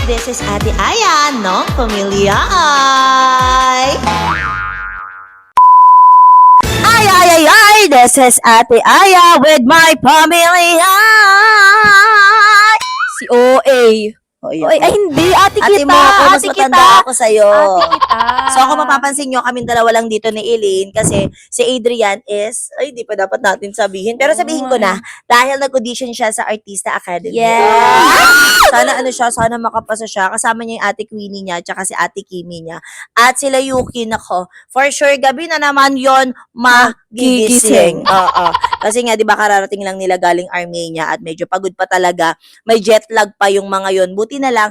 This is Ate Aya ng Pamilya Ay! Ay! This is Ate Aya with my Pamilya Ay! Si OA. Oy, Ay, hindi. Ate Ate kita. mo ako, mas Ate matanda kita. ako sa'yo. Ate kita. So ako mapapansin nyo, kaming dalawa lang dito ni Eileen kasi si Adrian is, ay di pa dapat natin sabihin. Pero sabihin ko na, dahil nag-audition siya sa Artista Academy. Yes. Sana makapasa siya. Kasama niya yung ate Queenie niya, tsaka si ate Kimi niya. At sila Yuki, nako. For sure, gabi na naman yon magigising. Oo. Kasi nga, di ba, kararating lang nila galing Armenia at medyo pagod pa talaga. May jet lag pa yung mga yon. Buti na lang,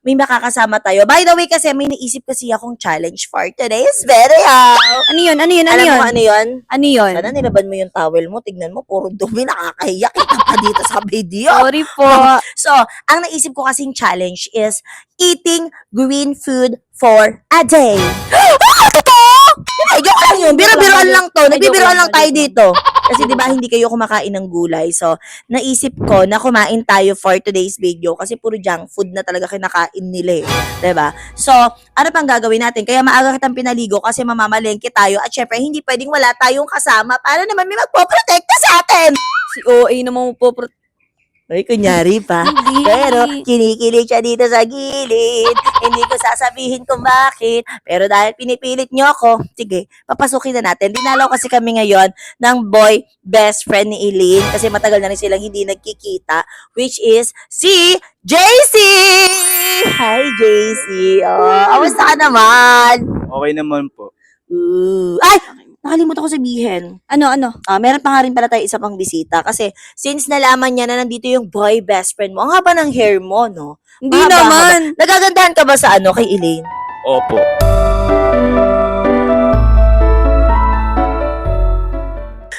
may makakasama tayo. By the way, kasi may naisip kasi akong challenge for today's video. Ano yun? Alam mo ano yun? Ano yun? Sana nilaban mo yung towel mo. Tignan mo, puro dumi. Nakakahiya. Kita pa dito sa video. Sorry po. So, ang naisip ko kasing challenge is eating green food for a day. Ay, joke lang yun. Biro-biroan lang to. Nagbibiroan lang tayo dito. Kasi di ba hindi kayo kumakain ng gulay. So, naisip ko na kumain tayo for today's video kasi puro junk food na talaga kinakain nila eh. Diba? So, ano pang gagawin natin? Kaya maaga kitang pinaligo kasi mamamalengke tayo at syempre hindi pwedeng wala tayong kasama para naman may magpoprotekta sa atin. Si OA naman po. Ay, kunyari pa. Hindi. Pero, kinikilig siya dito sa gilid. Hindi ko sasabihin kung bakit. Pero dahil pinipilit niyo ako, sige, papasukin na natin. Dinalaw kasi kami ngayon ng boy best friend ni Eileen kasi matagal na rin silang hindi nagkikita, which is si JC! Hi, JC! Oh, kamusta ka naman? Okay naman po. Ay! Nakalimutan ko sabihin. Ano? Meron pa nga rin pala tayo isa pang bisita kasi since nalaman niya na nandito yung boy best friend mo, ang haba ng hair mo, no? Hindi Mahaba, naman. haba. Nagagandahan ka ba sa kay Elaine? Opo.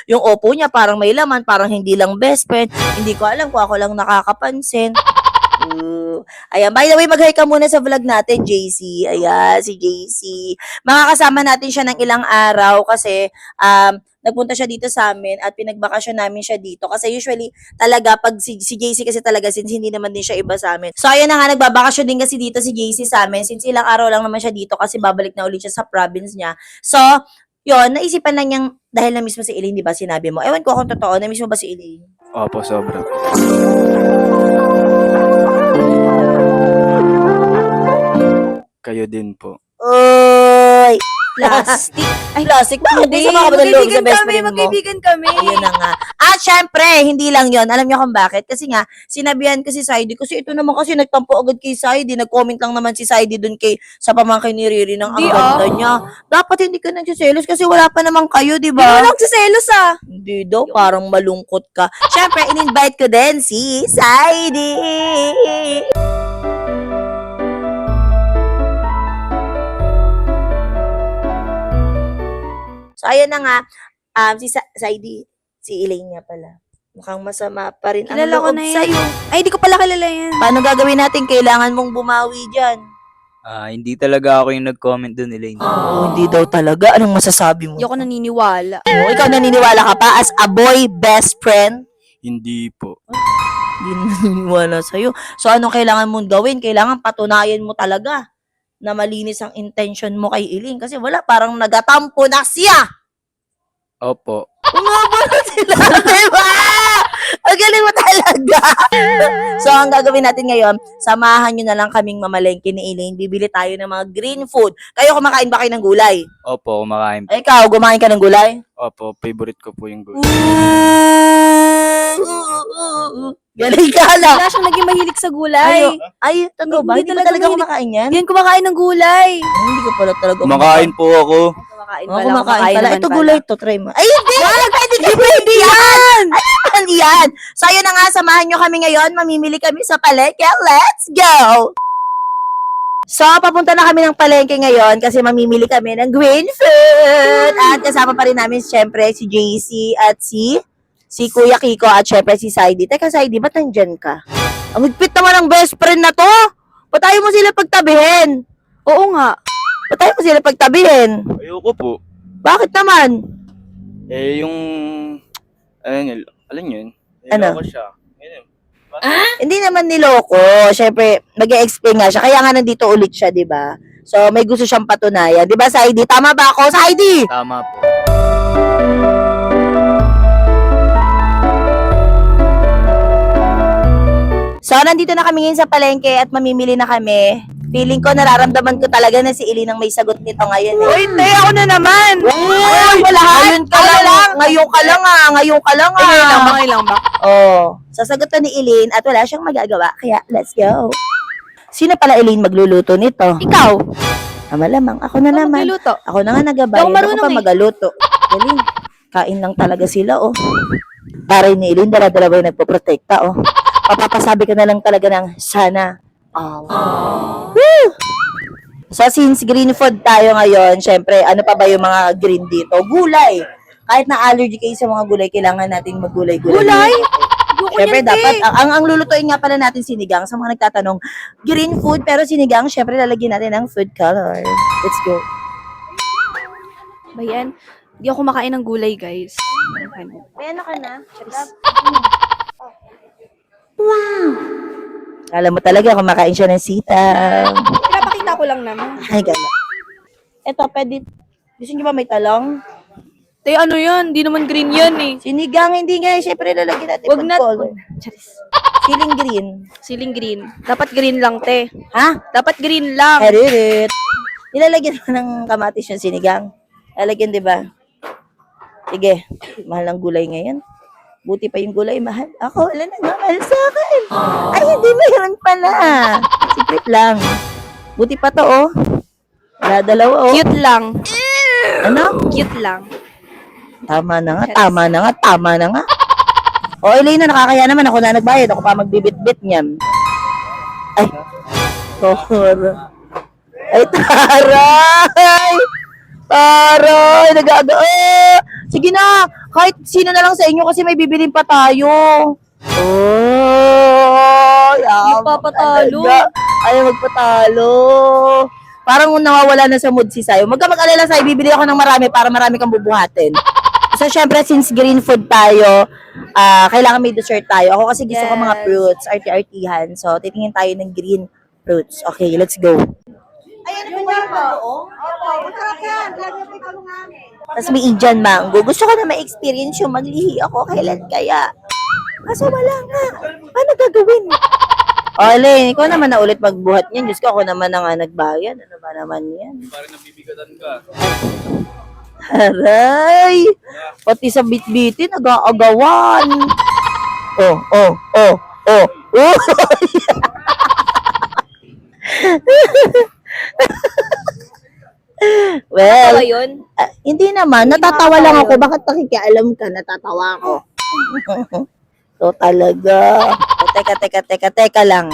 Yung opo niya parang may laman, parang hindi lang best friend. Hindi ko alam kung ako lang nakakapansin. Ayan, by the way, mag-hi ka muna sa vlog natin, JC. Ayan, si JC. Makakasama natin siya ng ilang araw kasi nagpunta siya dito sa amin at pinagbakasyon namin siya dito. Kasi usually, talaga, pag si JC kasi talaga, since hindi naman din siya iba sa amin. So, ayan na nga, nagbabakasyon din kasi dito si JC sa amin. Since ilang araw lang naman siya dito kasi babalik na ulit siya sa province niya. So, yon naisipan lang niyang, dahil na mismo si Elaine, di ba, sinabi mo. Ewan ko kung totoo, na mismo ba si Elaine? Opo, sobra. Kayo din po. Oy! Plastic. Ay, plastic. Bakit? Di sa mga ng loob sa best friend mo. Magkaibigan kami. Ayun na nga. At syempre, hindi lang yon. Alam niyo kung bakit? Kasi nga, sinabihan ko si Saidi. Kasi ito naman kasi nagtampo agad kay Saidi. Nag-comment lang naman si Saidi dun sa pamangkin ni Riri ng ang Di, ganda niya. Dapat hindi ka nagsiselos kasi wala pa naman kayo, di Di ba? mo lang siselos ah. Hindi daw, parang malungkot ka. Syempre, in-invite ko din si Saidi. So, ayun na nga, si Saidi, si Elaine nga pala. Mukhang masama pa rin ang Kilala ko loob na yan. sa'yo. Ay, di ko pala kilala yan. Paano gagawin natin? Kailangan mong bumawi dyan. Hindi talaga ako yung nag-comment doon, Elaine. Oh, hindi daw talaga. Anong masasabi mo? Hindi ako naniniwala. Oh, ikaw naniniwala ka pa as a boy best friend? Hindi po. Hindi naniniwala sa'yo. So, anong kailangan mong gawin? Kailangan patunayan mo talaga na malinis ang intention mo kay Elaine. Kasi wala, parang nagatampo na siya. Opo. Umaba na sila, diba? Ang galing mo talaga. So, ang gagawin natin ngayon, samahan nyo na lang kaming mamalengke ni Elaine. Bibili tayo ng mga green food. Kayo, kumakain ba kayo ng gulay? Opo, kumakain po. Ikaw, kumain ka ng gulay? Opo, favorite ko po yung gulay. Galing ka na. Wala siyang naging mahilig sa gulay. Ay, totoo ba? Hindi Hindi ba talaga talaga mahilig- kumakain yan? Hindi yan kumakain ng gulay. Hindi ko pala talaga Kumakain po ako. Kumakain Oh, kumakain pala. naman Ito gulay to, try mo. Ay, hindi! Hindi pwede yan! Ano yan? So, ayun na nga, samahan nyo kami ngayon. Mamimili kami sa palengke. Let's go! So, papunta na kami ng palengke ngayon kasi mamimili kami ng green food. At kasama pa rin namin, syempre, si JC at si Kuya Kiko at syempre si Saidi. Teka, Saidi, ba't nandyan ka? Ang higpit naman ng best friend na to. Ba't tayo mo sila pagtabihin? Oo nga. Ba't tayo mo sila pagtabihin? Ayoko po. Bakit naman? Yung... alam nyo yun? Ano? Ayoko siya. Ayun, Hindi naman niloko. Syempre, mag-explain nga siya. Kaya nga nandito ulit siya, di ba? So, may gusto siyang patunayan. Di ba, Saidi? Tama ba ako, Saidi? Tama po. So, nandito na kami ngayon sa palengke at mamimili na kami. Feeling ko, nararamdaman ko talaga na si Eileen ang may sagot nito ngayon. Uy, te, ako na naman. Uy! Ngayon ka lang. Ngayon ka lang ah. Ngayon ka lang ah. Okay lang ba? Oh, sasagot na ni Eileen at wala siyang magagawa. Kaya, let's go. Sino pala Eileen magluluto nito? Ikaw. Malamang, ako na naman. Magluluto. Ako na nga nagabayad. Hindi ako marunong Ako pa eh. magaluto. Galing. Kain lang talaga sila, oh. Para ni Eileen, dala-dala ba yung nagpoprotekta, oh. Papapasabi ka na lang talaga ng sana. Woo! So, since green food tayo ngayon, syempre, ano pa ba yung mga green dito? Gulay. Kahit na allergy kayo sa mga gulay, kailangan natin maggulay-gulay. Gulay? Syempre, dapat, ang lulutuin nga pala natin sinigang, sa mga nagtatanong, green food, pero sinigang, syempre, lalagyan natin ng food color. Let's go. Ba yan? Hindi ako kumakain ng gulay, guys. May ano ka na? Kala mo talaga, kumakain siya ng sitaw. Pinapakita ko lang naman. Ay, gala. Eto, pwede, gusto niyo ba may talong? Te, ano yan? Hindi naman green yan eh. Sinigang, hindi nga, syempre, lalagyan natin Wag food na. color. Charis. Siling green. Siling green. Dapat green lang, te. Ha? Dapat green lang. Heririt. Nilalagyan mo ng kamatis yung sinigang. Lalagyan, di ba? Sige, mahal ng gulay ngayon. Buti pa yung gulay, mahal. Ako, wala nang mahal sa akin. Ay, hindi, mayroon pala. Secret lang. Buti pa to, oh. Wala dalawa, oh. Cute lang. Ano? Cute lang. Tama na nga, tama na nga, tama na nga. O, Elena, nakakaya naman. Ako na nagbayad. Ako pa magbibit-bit niyan. Ay, Toro. Ay, taray! Taray! Sige na, kahit sino na lang sa inyo kasi may bibilin pa tayo. Oh, Hindi pa patalo. Ayaw magpatalo. Parang nawawala na sa mood si Sayo. Huwag ka mag-alala, Sayo. Bibili ako ng marami para marami kang bubuhatin. So, syempre, since green food tayo, kailangan may dessert tayo. Ako kasi gusto ko mga Yes. fruits, arti-artihan. So, titingin tayo ng green fruits. Okay, let's go. Ayan, ano ba yung Tapos may Indian mango. Gusto ko na ma-experience yung maglihi ako. Kailan kaya? Kaso wala nga. Ano gagawin? Ole, ikaw naman na ulit magbuhat niyan. Diyos ko, ako naman na nga nagbayad. Ano ba naman yan? Parang nabibigatan ka. Aray! Pati sa bit-bitin, nag-aagawan. Oh. Well, Ano yun? hindi naman. Natatawa lang ako. Bakit nakikialam ka? Natatawa ako. So, talaga. Teka lang.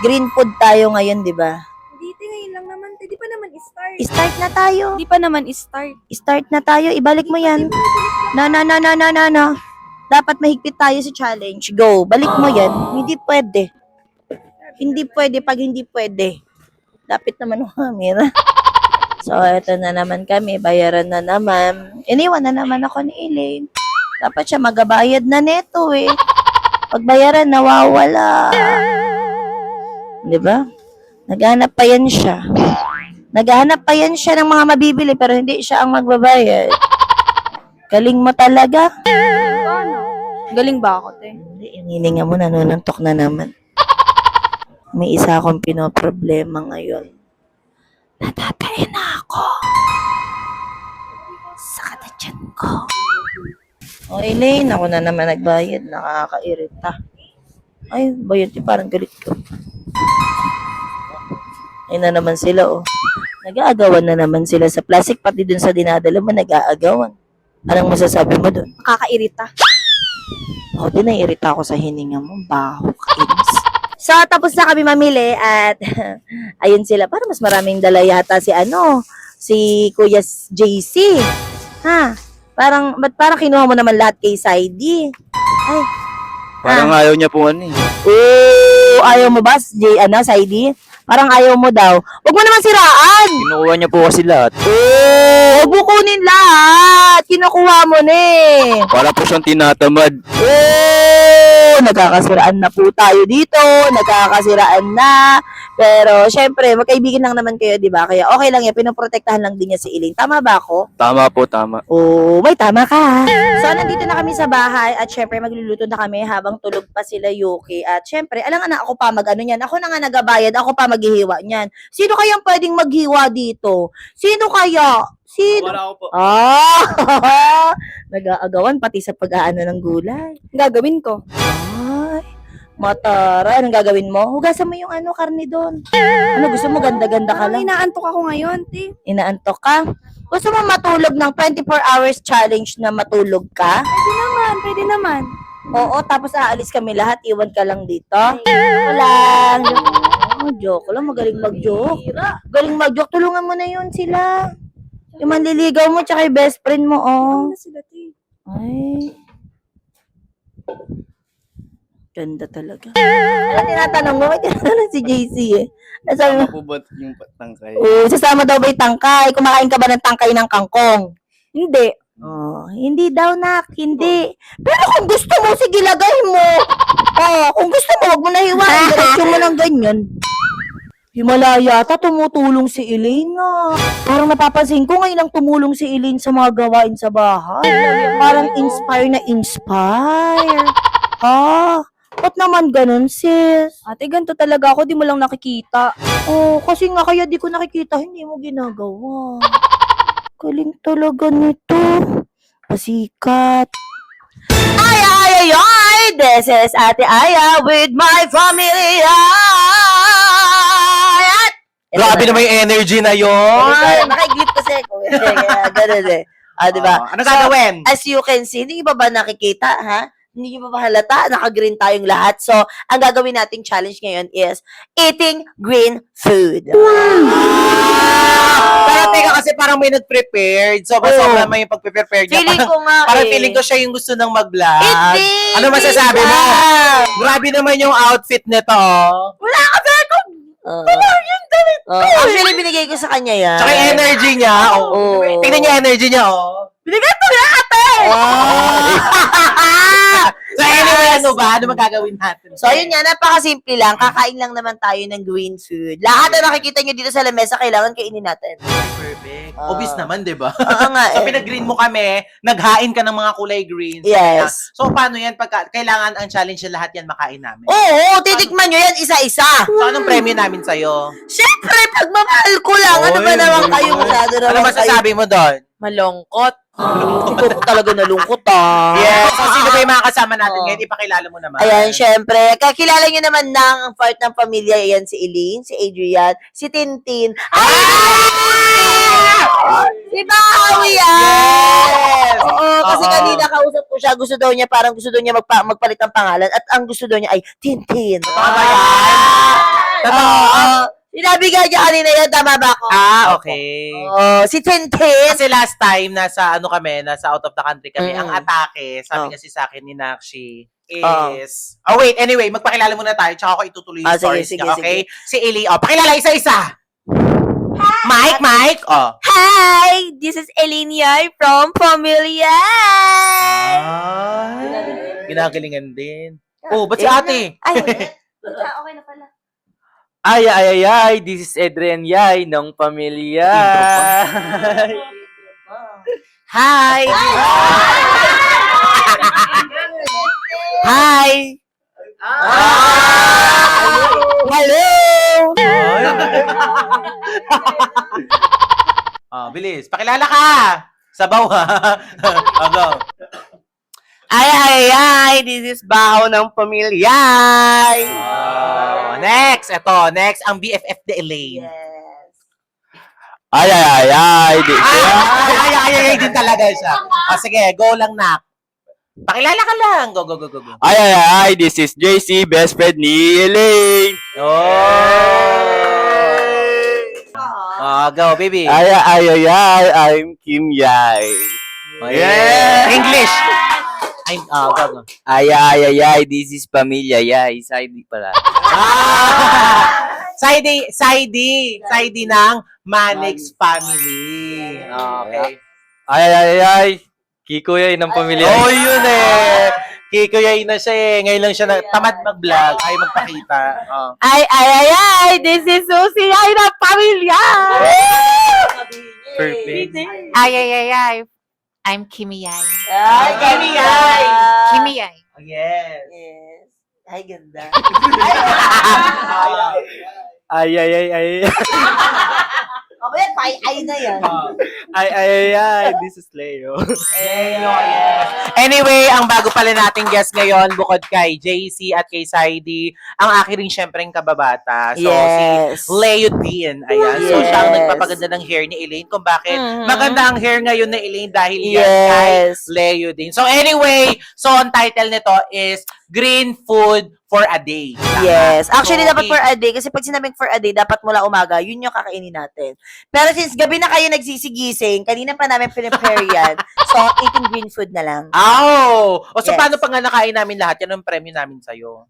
Green food tayo ngayon, di ba? Hindi, te, ngayon lang naman. Te, di pa naman start. Start na tayo. Hindi pa naman start. Start na tayo. Ibalik mo yan. No. Dapat mahigpit tayo sa challenge. Go. Balik mo yan. Hindi pwede. Hindi pwede pag hindi pwede. Lapit naman ng camera. So, eto na naman kami. Bayaran na naman. Iniwan na naman ako ni Elaine. Dapat siya magabayad na neto eh. Pagbayaran, nawawala. Di ba? Naghanap pa yan siya. Naghahanap pa yan siya ng mga mabibili pero hindi siya ang magbabayad. Galing mo talaga. Galing ba ako, te? Hindi, inininga mo, nanununtok na naman. May isa akong pinoproblema ngayon. Natatay na ako. Sakit ang tiyan ko. O, Elaine, ako na naman nagbayad. Nakakairita. Ay, bayad yun, parang galit ko. Ayun na naman sila, oh. Nag-aagawan na naman sila sa plastic, pati dun sa dinadala mo, nag-aagawan. Anong masasabi mo dun? Nakakairita. Ako din, naiirita ako sa hininga mo. Baho, kainis. So, tapos na kami mamili at ayun sila. Parang mas maraming dala yata si Kuya JC. Ha? Ba't parang kinuha mo naman lahat kay Saidi? Ay, Parang ayaw niya po ano eh. oh, Ayaw mo ba, Saidi? Parang ayaw mo daw. Huwag mo naman siraan! Kinukuha niya po kasi lahat. Huwag mo kunin lahat! Kinukuha mo na eh! Para po siyang tinatamad. Nagkakasiraan na po tayo dito. Nagkakasiraan na. Pero, syempre, magkaibigan lang naman kayo, di ba? Kaya okay lang yan. Pinoprotektahan lang din niya si Elaine. Tama ba ako? Tama po, tama. May tama ka. So, nandito na kami sa bahay at syempre, magluluto na kami habang tulog pa sila Yuki. At syempre, alam nga na ako pa mag-ano niyan. Ako na nga nagabayad. Ako pa maghihiwa niyan. Sino kayang pwedeng maghiwa dito? Sino kaya? Sino? Wala ako po. Nag-aagawan pati sa pag-aano ng gulay. Gagawin ko. Ay, matara. Anong gagawin mo? Hugasan mo yung karne doon. Ano, gusto mo ganda-ganda ka Parang lang? inaantok ako ngayon, te. Inaantok ka? Gusto mo matulog ng 24 hours challenge na matulog ka? Pwede naman. Oo, tapos aalis kami lahat, iwan ka lang dito. Lang. Joke lang, magaling mag-joke. Galing mag-joke, tulungan mo na yun sila. Yung manliligaw mo, tsaka yung best friend mo, Ano sila, te? Ay. Ganda talaga. Ano tinatanong mo? May tinatanong si JC eh. Sabi mo, po ba yung patangkay? sasama daw ba yung tangkay? Kumakain ka ba ng tangkay ng kangkong? Hindi. Hindi daw, nak. Hindi. Pero kung gusto mo, sige, lagay mo. Kung gusto mo, wag mo na hiwain. Diretso mo ng ganyan. Himala yata tumutulong si Elaine na. Parang napapansin ko ngayon lang tumulong si Elaine sa mga gawain sa bahay. Parang inspire na inspire. Ba't naman ganun, sis? Ate, ganito talaga ako. Di mo lang nakikita. Kasi nga kaya di ko nakikita, hindi mo ginagawa. Galing talaga nito. Pasikat. Ay! This is Ate Aya with my family. Grabe naman yung energy na yun. Nakaiglit kasi ako. Kaya ganun eh. Diba? Ano gagawin? As you can see, hindi ba nakikita, ha? Hindi nyo ba halata? Naka-green tayong lahat. So, ang gagawin nating challenge ngayon is eating green food. Pero teka kasi parang may nag-prepared. Sobra may pag-prepare niya. Feeling ko nga Parang feeling ko siya yung gusto nang mag-vlog. Hindi! Ano masasabi mo? Grabe naman yung outfit nito. Wala ka ba kung... yung damit ko. Actually, binigay ko sa kanya yan. Tsaka yung energy niya. Tingnan niya yung energy niya, Binigay ko na ate! So anyway, ano magagawin natin? So, yun nga, napakasimple lang. Kakain lang naman tayo ng green food. Lahat na nakikita nyo dito sa lamesa, kailangan kainin natin. Perfect. Obvious naman, di ba? Oo nga So pinag-green mo kami, naghain ka ng mga kulay green. Yes. So paano yan? Kailangan ang challenge na lahat yan makain namin. Oo, titikman nyo yan isa-isa. So anong premyo namin sa'yo? Siyempre, pagmamahal ko lang. Ano ba Oy, naman kayo? Masyado Ano naman kayo. masasabi mo doon? Malungkot. Ikaw ko talaga nalungkot Yes. So sino ba yung mga kasama natin ngayon? Ipakilala mo naman. Ayan, syempre. Kakilala nyo naman ng part ng pamilya. Ayan, si Elaine, si Adrian, si Tintin. Si Bawi yan! Oo, kasi kanina kausap ko siya. Gusto daw niya magpalit ng pangalan. At ang gusto daw niya ay Tintin. Tama ba yan? Oo. Sinabi nga niya kanina yan. Tama ba ako? Okay. Si Tintin. Kasi last time, nasa out of the country kami, Mm-mm. ang atake, sabi Oh. kasi sa akin ni Nakshi, is... wait, anyway, magpakilala muna tayo, tsaka ako itutuloy yung stories sige, niya, okay? Si Eli, pakilala isa-isa! Mike, Hi! This is Elinia from Familia! Ginagalingan din. Ba't si ate? Ay, Okay na pala. Ay, this is Adrian Yay ng pamilya. Hi! Hi! Hello! Bilis. Pakilala ka! Sabaw ha. Go. Ay, this is Baho ng pamilya. Next, next, ang BFF de Elaine. Yes. Ay, Ay, din talaga siya. Sige, go lang na. Pakilala ka lang. Go. Ay, this is JC, best friend ni Elaine. Go, baby. Ay, I'm Kim Yay. Yeah. English. Ay, go. Ay, this is Pamilya Yay. Side pala. Side ng Manix family. Okay. Ay. Kiko Yay ng Pamilya Yay. Oh, yun eh. Kiko Yay na siya eh. Ngayon lang siya tamad mag-vlog. Ay, magpakita. Oh. Ay, this is Susie Ay ng pamilya! Perfect. Ay. I'm Kimi Yay. Ay, Kimi Yay. Kimi Yay. Yes. Yes. Ay, ganda. Ay. Mamaya, ay na yan. Ay, this is Leo. Anyway, ang bago pala nating guest ngayon, bukod kay JC at kay Saidi, ang akin rin syempre yung kababata. So, Yes. si Leo Dean. Ayan. So, Yes. siya ang nagpapaganda ng hair ni Elaine. Kung bakit Mhm. maganda ang hair ngayon ni Elaine dahil yan kay Yes. Leo Dean. So, anyway, ang title nito is Green Food for a Day. Yes. Actually, So, dapat for a day. Kasi pag sinabing for a day, dapat mula umaga, yun yung kakainin natin. Pero since gabi na kayo nagsisigising, kanina pa namin prepare yan. So, eating green food na lang. Oh! O so, Yes. paano pa nga nakain namin lahat? Yan ang premyo namin sa'yo.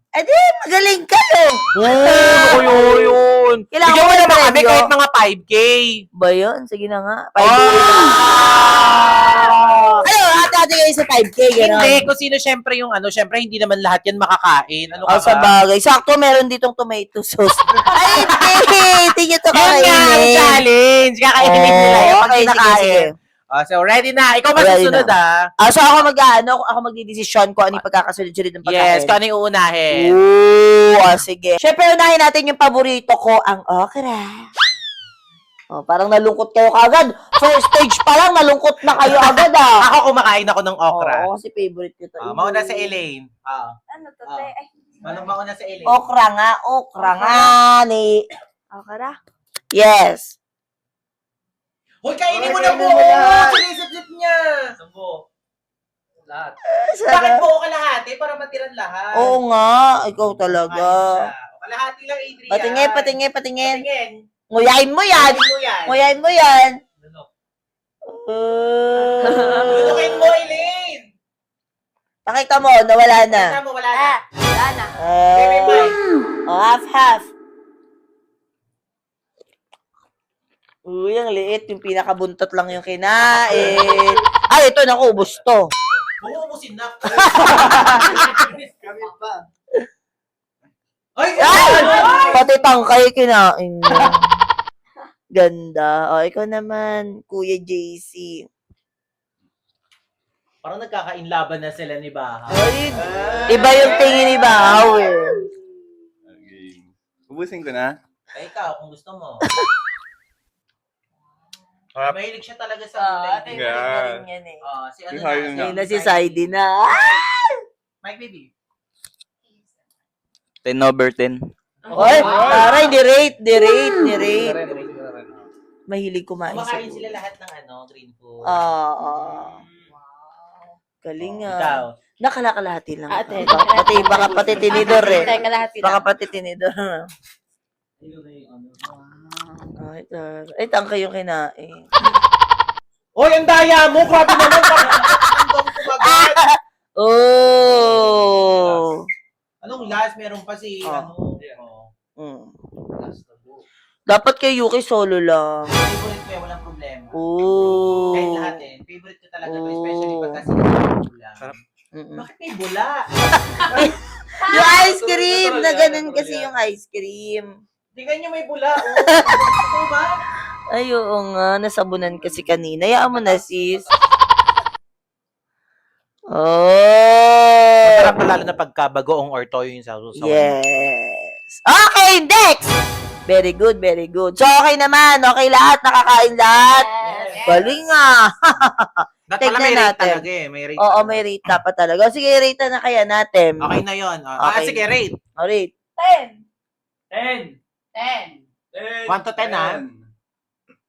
Magaling kayo! Oh, yun. Kailangan Bigyan mo mo ng naman kami premyo. kahit mga 5K. Ba yun? Sige na nga. 5K. Oh! Ano, ate kayo sa 5K, gano'n? Hindi, kung sino syempre yung syempre hindi naman lahat yan makakain. Ano ka Oh, sa ba? bagay. Sakto, meron ditong tomato sauce. Ay, hindi! Hindi nyo to Yun nga ang kakainin. challenge. Kakainin nila yan pag okay, sige, kinakain. sige. So, ready na. Ikaw Ready masusunod So, ako magdidesisyon kung ano yung pagkakasunod-sunod ng pagkain. Yes, kung ano yung uunahin. Ooh, sige. Siyempre, unahin natin yung paborito ko, ang okra. Oh, parang nalungkot kayo kagad. First stage pa lang, nalungkot na kayo agad Ako kumakain ako ng okra. Oo, kasi favorite ko to. Mauna si Elaine. Ano to, te? Ay, Ano mauna si Elaine? Okra nga ni... okra. Yes. Hoy, kainin mo na Kainin buo! mo na. Sinisip niya! Lahat. Bakit buo kalahati para matiran lahat? Oo nga, ikaw talaga. Kalahati lang, Adrian. Patingin. Patingin. Nguyain mo yan. Patingin mo yan. Nguyain mo yan. Lutukin mo, Elaine! Pakita mo, nawala na. Kita mo, wala na. Wala na. Baby boy. Half. Uy, ang liit. Yung pinakabuntot lang yung kinain. Ay, ito, naku, ubos to. Bumubusin na. Ay! Pati tangkay kinain niya. Ganda. O, ikaw naman, Kuya JC. Parang nagkakainlaban na sila ni Baha. Ay, iba yung tingin ni Bao eh. Okay. Ubusin ko na. Ay, ikaw, kung gusto mo. Mahilig siya talaga sa gulay. favorite na rin yan eh. Si ano Si Hayo na. Ayun na si Saidi na. Mike, baby. 10/10. Oy, taray, di-rate. Mahilig kumain sa Kumakain sila gulay. lahat ng green food. Galing Ikaw. Nakakalahati lang. Ate. Baka pati tinidor eh. Teka, lahat Baka pati tinidor. Ay, tangkay yung kinain. Oy, ang daya mo! Grabe naman! Parang hanggang kumagat! Oh! Anong last? Meron pa si, Mm. Dapat kay Yuki solo lang. Favorite ko yan, walang problema. Oh. Kahit lahat eh. Favorite ko talaga to. Especially pagka sinigang bula. Mm-mm. Bakit may bula? Yung ice cream! Na ganun kasi yung ice cream. Tingnan nyo may bula. Ito ba? Ay, oo nga. Nasabunan kasi kanina. Yaan mo na, sis. Oh! Masarap na lalo na pagka bagoong or toyo yung sa susaw. Yes. Okay, next! Very good. So, okay naman. Okay lahat. Nakakain lahat. Galing nga. Dapat pala Tignan may rate natin. talaga eh. May rate. Oo, talaga. may rate dapat talaga. O, sige, rate na kaya natin. Okay na yun. Okay. Sige, rate. O, rate. 10. 10. 1 to 10 ha?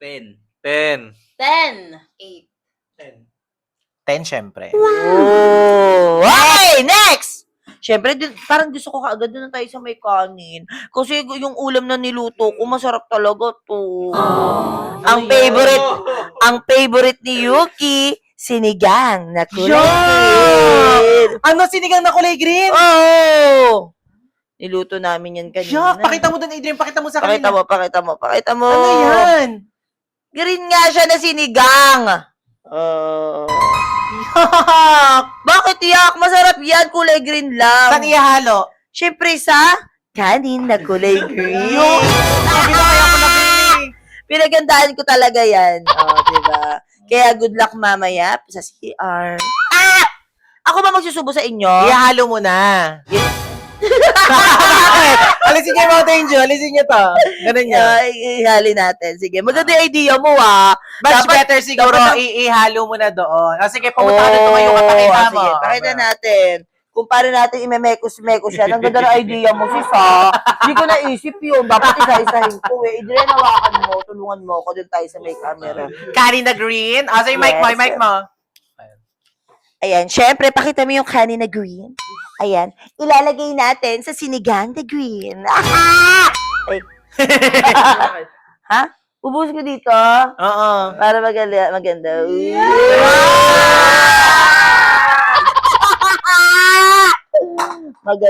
10. 8. 10 syempre. Oh! Okay, next! Siyempre, parang gusto ko kaagad na tayo sa may kanin. Kasi yung ulam na niluto ko, masarap talaga to. Ang favorite ni Yuki, sinigang na kulay Yeah! green. Ano, sinigang na kulay green? Oh! Niluto namin yan kanina. Yeah, pakita mo dun, Adrian. Pakita mo sa Pakita kanila. mo, pakita mo, pakita mo. Ano yan? Green nga siya na sinigang. Oh. Bakit yak? Masarap yan, kulay green lang. Saan ihalo? Siyempre sa kanin na kulay green. Sabi na kaya ko nabili. Pinagandaan ko talaga yan. Oh, diba? Kaya good luck mamaya sa CR. Ah! Ako ba magsusubo sa inyo? Ihalo mo na. Alisin niyo yung Mountain Dew. Alisin niyo to. Ganun niya. Ihali natin. Sige, maganda yung idea mo, ah. Much Dapat- better siguro dapat- ihalo mo na doon. O sige, pumunta ka na tumayo ka. Pakita mo. Sige, pakita natin. Kung paano natin imemekos-mekos yan. Ang ganda ng idea mo, sis, ha? Hindi ko naisip yun. Dapat isa-isahin ko, eh. Adrian, hawakan mo. Tulungan mo ako. Doon tayo sa may camera. Kanin na green. O, sige, mic mo, Yes. mic mo. Ayan, syempre, pakita mo yung kanin na green. Ayan, ilalagay natin sa sinigang na green. Ay. Ha? Ubus ko dito? Oo. Para maganda. Maganda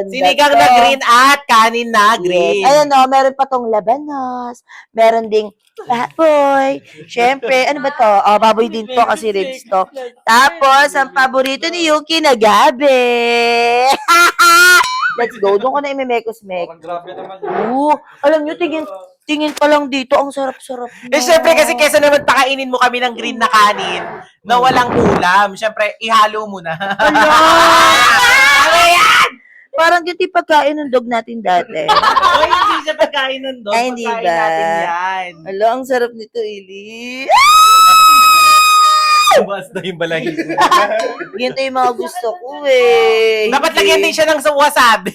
Sinigang to. na green at kanin na green. Yes. Ayan o, meron pa tong labanos. Meron ding baboy. Siyempre, ano ba to? Oh, baboy din to kasi ribs to. Tapos, ang paborito ni Yuki na gabi. Let's go. Doon ko na imemekos-mek. Alam nyo, tingin pa lang dito. Ang sarap-sarap na. Eh, syempre kasi kesa naman pakainin mo kami ng green na kanin na walang ulam, syempre, ihalo mo na. Ano yan? Parang yung tipo pagkain ng dog natin dati. Oy, hindi siya pagkain ng dog. Ay, hindi Pagkain ba? natin yan. Alo, ang sarap nito, Ili. Basta yung balahibo. Ganito yung mga gusto ko eh. Dapat lagyan din siya ng wasabi.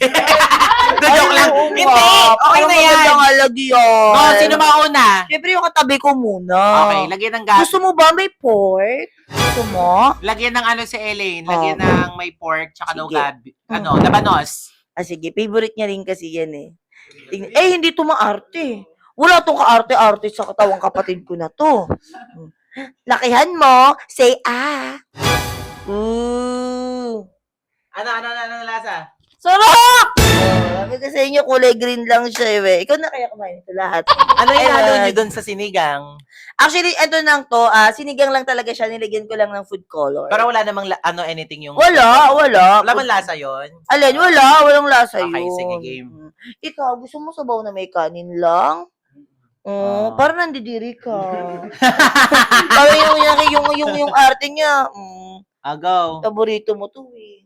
Joke lang. oo Hindi, nga. okay na Parang yan. magandang alagyan. Oh, sino mauna? Siyempre yung katabi ko muna. Okay, lagyan ng gas. Gusto mo ba may pork? Gusto mo? Lagyan ng ano si Elaine. Lagyan ng may pork tsaka no Sige. gabi. Ano, labanos. Ah, sige. Favorite niya rin kasi yan eh. Hindi to maarte. Wala tong kaarte-arte sa katawang kapatid ko na to. Lakihan mo. Say ah. Ooh. Ano lasa? Sarap! Sabi ko sa inyo, kulay green lang siya eh. Ikaw na kaya kumain ito lahat. Ano yung halo Ayan. nyo dun sa sinigang? Actually, ito lang to. Sinigang lang talaga siya. Nilagyan ko lang ng food color. Pero wala namang anything yung... Wala. Wala man lasa yon. Alin, wala. Walang lasa Okay, yun. sige, game. Ikaw, gusto mo sabaw na may kanin lang? Parang nandidiri ka. Parang yung arte niya. Agaw. Paborito mo to eh.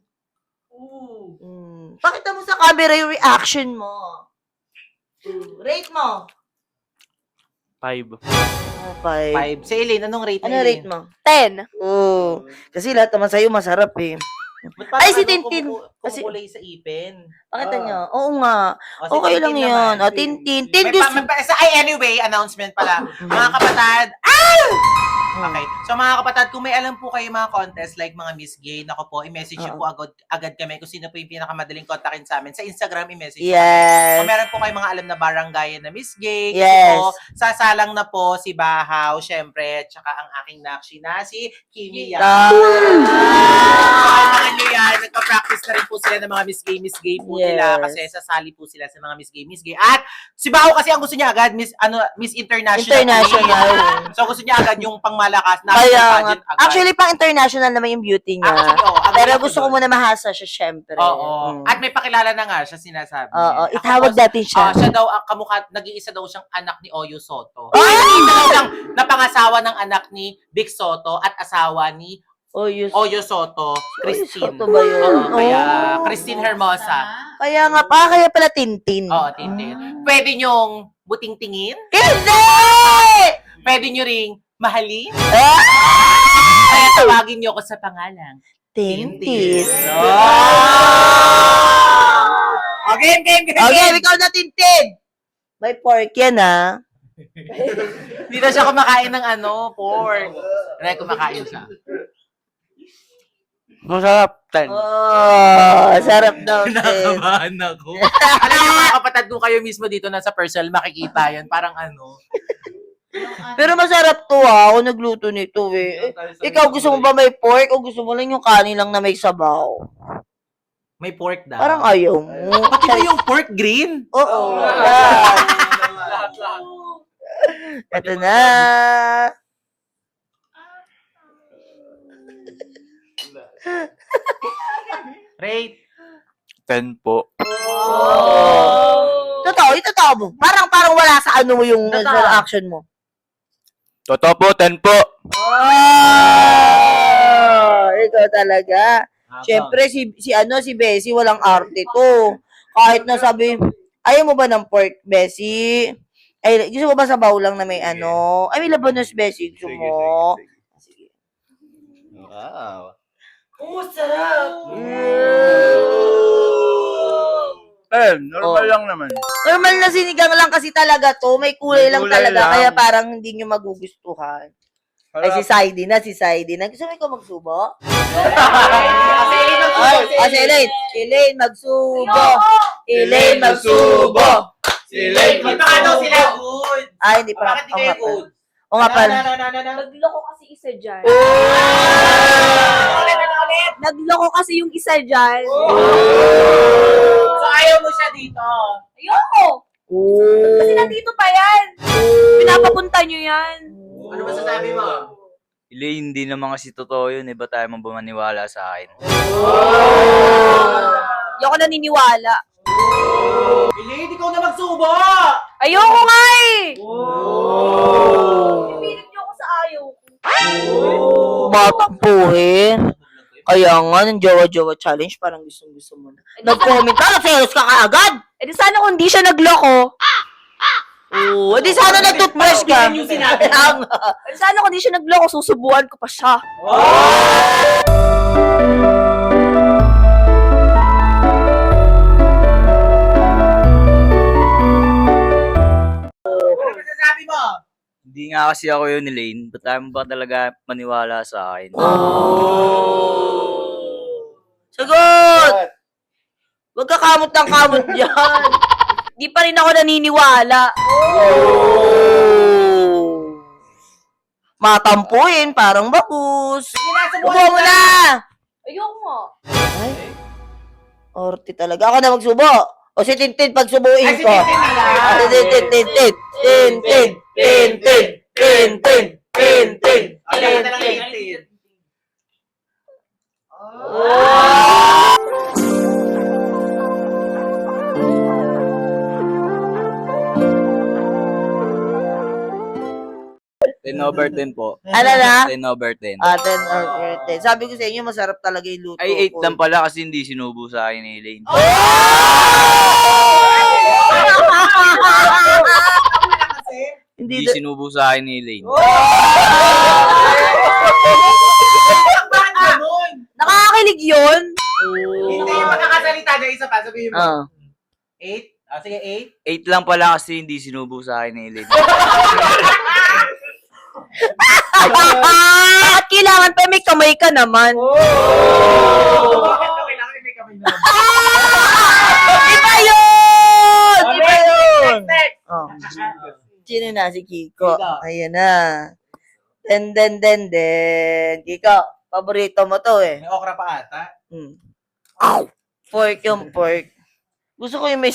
Pakita mo sa camera yung reaction mo. Rate mo. 5. Okay. 5. Si Elaine, anong rate Ano na rate mo? 10. Oo. Kasi lahat naman sa'yo masarap eh. Ay, si Tintin. Kasi- Kumukulay sa ipin. Pakita niyo. Oo nga. O, si Okay Tintin lang naman. yan. Tintin. Tin May gusto. anyway, announcement pala. Mga kapatid, okay. So mga kapatid, kung may alam po kayo mga contest like mga Miss Gay, nako po, i-message niyo po agad kami kung sino po yung pinakamadaling kontakin sa amin. Sa Instagram, i-message niyo. Yes. Kung meron po kayo mga alam na barangay na Miss Gay, kasi Yes. po, sasalang na po si Bahaw, syempre, tsaka ang aking nakshi na si Kimi Yan. Mga nyo yan, nagpa-practice na rin po sila ng mga Miss Gay po Yes. nila kasi sasali po sila sa mga Miss Gay. At si Bahaw kasi ang gusto niya agad, Miss International. International. So gusto niya agad yung pangmalakas na Kaya nga. pageant agad. Actually, pang international naman yung beauty niya. Actually, agree Pero ako gusto ko doon. muna mahasa siya, syempre. Oo. At may pakilala na nga siya sinasabi. Oo. Ako Itawag po, natin siya. siya daw ang kamukha, nag-iisa daw siyang anak ni Oyo Soto. Ay! Nag-iisa daw siyang napangasawa ng anak ni Vic Soto at asawa ni Oh, yes. Oyo Soto, Christine. Soto ba yun? Oo, kaya Oh. Christine Hermosa. Kaya nga pa, kaya pala Tintin. Oo, Tintin. Pwede nyong buting-tingin. Hindi! Pwede nyo ring mahalin. Ah! Kaya tawagin nyo ako sa pangalang. Tintin. Okay, game. Okay, ikaw na Tintin. May pork yan, ah. Hindi na siya kumakain ng pork. Kaya kumakain siya. Masarap. 10. Oh, sarap daw. Tin. Nakabahan ako. Alam niyo mga kapatid, kung kayo mismo dito nasa personal, makikita yan. Parang Pero masarap to Ako nagluto nito eh. Ikaw gusto mo ba may pork o gusto mo lang yung kanin lang na may sabaw? May pork daw. Parang ayaw mo. Pati ba yung pork green? Oo. Yan. Ito na. Rate. 10 po. Totoo, ito totoo mo. Parang wala sa ano mo yung sa action mo. Totoo po, 10 po. Ikaw talaga. Siyempre, si Bessie, walang arte to. Kahit na sabi, ayaw mo ba ng pork, Bessie? Ay, gusto mo ba sa lang na may ano? Ay, may labanos, Bessie. Gusto mo? Sige. Wow. Oh, sarap! Normal lang naman. Normal na sinigang lang kasi talaga to. May kulay lang kulay talaga. lang. Kaya parang hindi nyo magugustuhan. Ay, si Saidi na. Gusto mo ikaw magsubo? Ay, si Elaine. Elaine, magsubo. Elaine, magsubo. Baka daw sila good. Ay, hindi pa. Bakit di kayo good? O nga pala. Nagloko kasi isa dyan. Nagloko kasi yung isa dyan. So ayaw mo siya dito. Ayoko! Kasi nandito pa yan. Pinapapunta nyo yan. Ano masasabi mo? Elaine, hindi naman kasi totoo yun. Ba't tayo mabumaniwala sa akin? Hindi ako naniniwala. Elaine, ikaw na magsubo! Ayoko nga eh! Pipilit nyo ako sa ayaw ko. Matampuhin. Kaya nga, ng Jowa-Jowa Challenge, parang gusto mo na. Nag-comment ka, nag-selos ka kaagad. Eh di sana kung di siya nagloko. Oo, di sana nag-toothbrush ka. Yung sinabi. Kaya nga. Eh di sana kung di siya nagloko, susubuan ko pa siya. Ano masasabi mo? Hindi nga kasi ako yun, Elaine. Ba't tayo mo ba talaga maniwala sa akin? Sagot! Huwag ka kamot ng kamot dyan. Di pa rin ako naniniwala. Matampuhin, parang bakus. Subo mo na! Ayoko nga. Ay, orti talaga. Ako na magsubo. O si Tintin, pagsubuin Ay, si ko. Tintin na lang. Ah, si Tintin, Tintin. Tintin, Tintin, Tintin, Tintin, Okay, ito lang Tintin. yung Ten over 10 po. Ano na? 10 over 10. 10 over 10. Sabi ko sa inyo, masarap talaga yung luto Ay, 8 ko. lang pala kasi hindi sinubo sa akin ni Elaine. Hindi Hindi sinubo sa akin ni Elaine. Bakit ganun? Nakakakilig yun. Hindi yung magkakasalita niya isa pa. Sabihin mo. Ah. 8? Ah, sige, 8. 8 lang pala kasi hindi sinubo sa akin ni Elaine. Bakit kailangan pa may kamay ka naman? Bakit na kailangan may kamay na? Iba yun! Iba yun! Next! Oh. Sino na? Si Kiko. Kiko. Ayan na. Then. Kiko, paborito mo to eh. May okra pa ata. Pork yung pork. Gusto ko yung may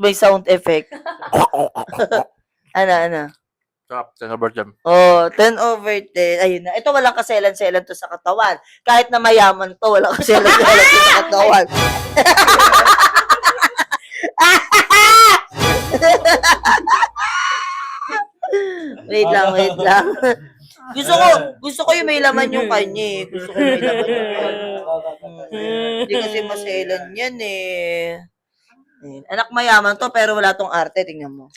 may sound effect. Ano? Stop, 10 over 10. Oh, 10 over 10. Ayun na. Ito walang kaselan-selan to sa katawan. Kahit na mayaman to, walang kaselan-selan to sa katawan. wait lang. Gusto ko yung may laman yung kanya eh. Gusto ko yung may laman yung kanya. Hindi kasi maselan yan eh. Ayun. Anak mayaman to pero wala tong arte. Tingnan mo.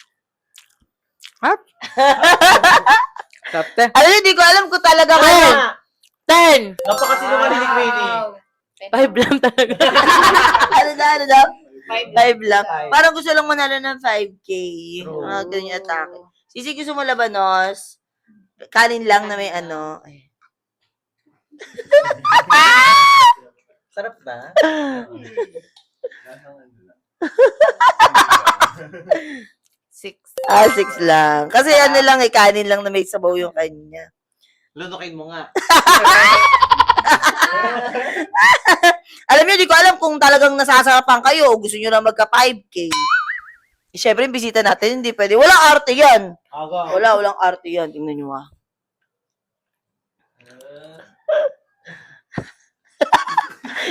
Tapte. Ano, hindi ko alam kung talaga kaya. 10! Napakasinungaling ni Queenie. 5 lang talaga. Ano daw? 5 lang. Five. Parang gusto lang manalo ng 5K. Mga ganyan atake. Sisi, gusto mo labanos? Kanin lang na may ano. Ay. Sarap ba? 6. 6 lang. Kasi ano lang kanin lang na may sabaw yung kanya. Lunukin mo nga. Alam niyo, di ko alam kung talagang nasasarapan kayo o gusto niyo na magka 5K. Siyempre, yung bisita natin, hindi pwede. Walang arte yan. Walang arte yan. Tingnan niyo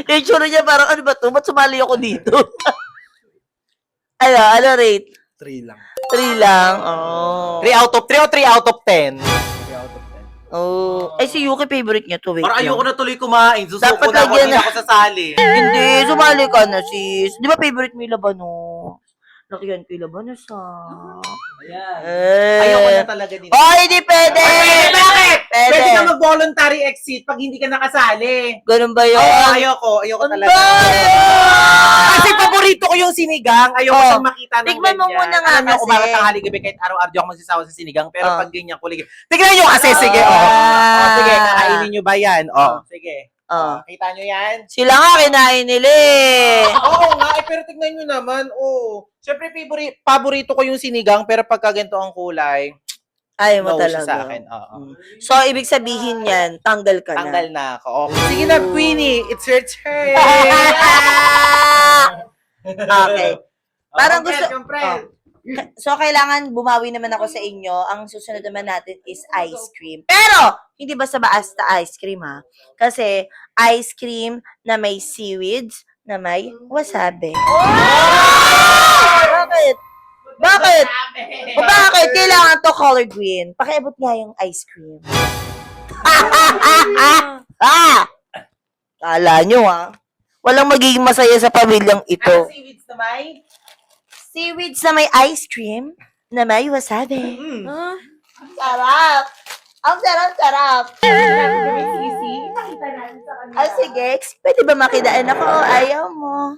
Yung tsura niya parang, ano ba to? Ba't sumali ako dito? ano rate? 3 lang. 3 lang? Oh. 3 out of 3 o 3 out of 10? 3 out of 10. Oh. Ay, si Yuki favorite niya to. Wait Parang lang. ayoko na tuloy kumain. Susuko Dapat na ako, lagyan hindi na- ako sasali. Hindi, sumali ka na, sis. Di ba favorite mo yung Labanos? Lakihan ko yung Labanos, Ayan. Eh. Ayoko na talaga dito. Oh, hindi pwede! Bakit? Pwede. Pwede ka mag-voluntary exit pag hindi ka nakasali. Ganun ba yun? Ayoko Ano talaga. ba? Kasi paborito ko yung sinigang. Ayoko Oh. siyang makita ng Tikman mo ganyan. muna nga Alam niyo, kasi. umaga tanghali gabi kahit araw-araw di ako magsasawa sa sinigang. Pero Oh. pag ganyan kulig. Tignan niyo kasi, sige. Sige, kakainin niyo ba yan? Sige. Oh. Kita niyo yan? Sila nga kinain nila eh. Oo nga, pero tignan niyo naman. Siyempre, paborito ko yung sinigang, pero pagka ganito ang kulay, Ayaw mo no siya talaga. sa akin. Oo. So, ibig sabihin yan, tanggal ka na. Tanggal na ako. Okay. Sige na, Queenie. It's your turn. Okay. Parang gusto... Compred. So, kailangan bumawi naman ako sa inyo. Ang susunod naman natin is ice cream. Pero, hindi basta-basta ice cream, ha? Kasi, ice cream na may seaweeds, na may wasabi. Bakit? Bakit? O bakit? Kailangan to color green. Pakiabot nga yung ice cream. Kala nyo, ha? Walang magiging masaya sa pamilyang ito. Ano seaweeds na may? Seaweeds na may ice cream na may wasabi. Sarap! Ang sarap-sarap! Sige. Pwede ba makidaan ako? Ayaw mo.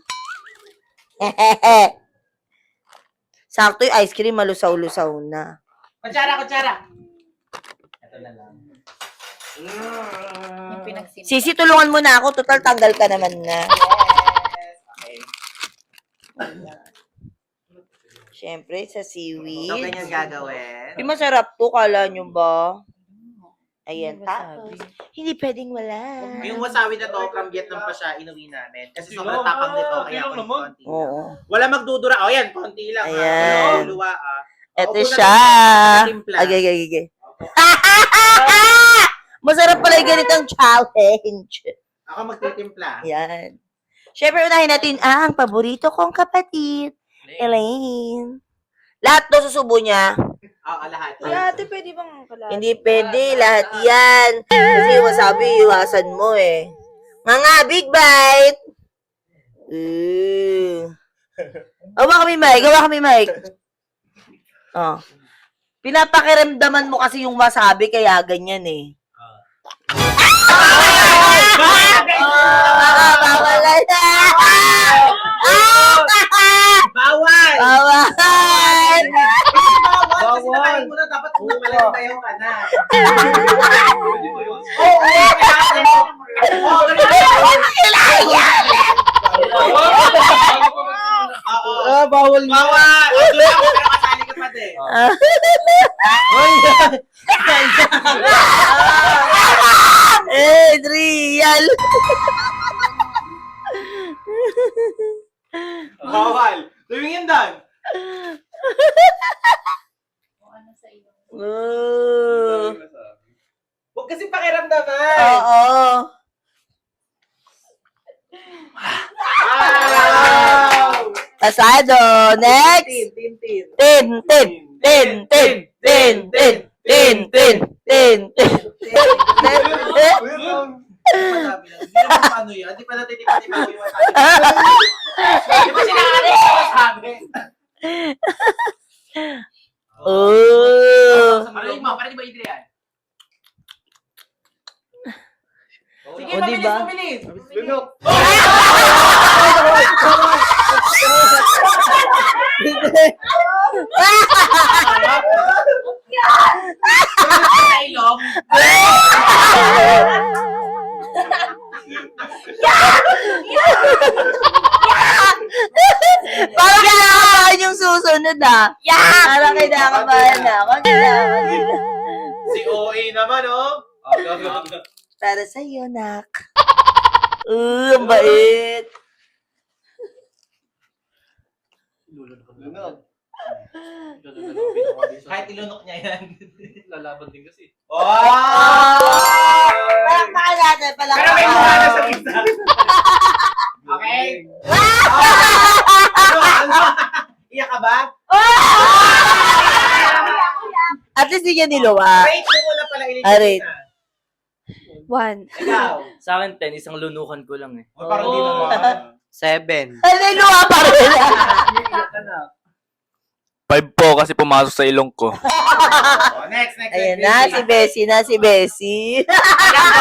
Sakto yung ice cream, malusaw-lusaw na. Kutsara. Ito na lang. Yung pinagsin. Sisi, tulungan mo na ako. Total, tanggal ka naman na. Okay. Siyempre, sa So, seaweed. ganyan gagawin. Di masarap to, kala nyo ba? Ayan, tapos. Hindi pwedeng wala. Yung wasabi na to, from Vietnam pa siya, inuwi namin. Kasi sobrang tapang nito, kaya ako konti lang. Oo. Wala magdudura. O yan, konti lang. Ayan. Luwa, Ito Opo na siya. tayo, timpla. Agay. Masarap pala yung ganitong challenge. Ako magtitimpla. Yan. Siyempre, unahin natin ang paborito kong kapatid, Elaine. Lahat to susubo niya. Oo, lahat. Ate, pwede bang kalahati? Hindi pwede, lahat yan. Kasi wasabi, iwasan mo eh. Nga, big bite! Gawa kami, Mike. Oh. Pinapakiramdaman mo kasi yung wasabi, kaya ganyan eh. Bawal na! Bawal! Bawal! Bawal! Kasi nakain mo na, dapat umalantayaw ka na. Bawal na. Bawal! Doon ako, pero kasali ka pa din. Real! Bawal! Tumingin doon! Huwag kasi pakiramdaman! Oo. Wow! Pasado. Next. Tin. Tin. Ano yan? Di pa natitipa-tipa yung wasabi. Di ba sinakali ko wasabi? Oh. Ano mo? Para di ba Adrian? Sige, O, mabilis, diba? mabilis. Sa ilong. Parang kinakabahan yung susunod. susunod ah. Yeah! Parang kinakabahan na ako. Si OA naman, oh. Para sa'yo, nak. Ang bait. Lunok. Kahit ilunok niya yan. Lalaban din kasi. Oh! Palakpakan natin, Pero may palakpakan. mukha na sa gitna. Okay? Ano? Iyak ka ba? At least hindi niya niluwa. Rate mo muna pala ilipin Rate. na. 1. Ikaw. Sa akin, 10. Isang lunukan ko lang eh. Oh, parang di naman. 7. Ay, niluwa pa rin. 5 po kasi pumasok sa ilong ko. Oh, next. Ayan na, si Bessie na, si Bessie.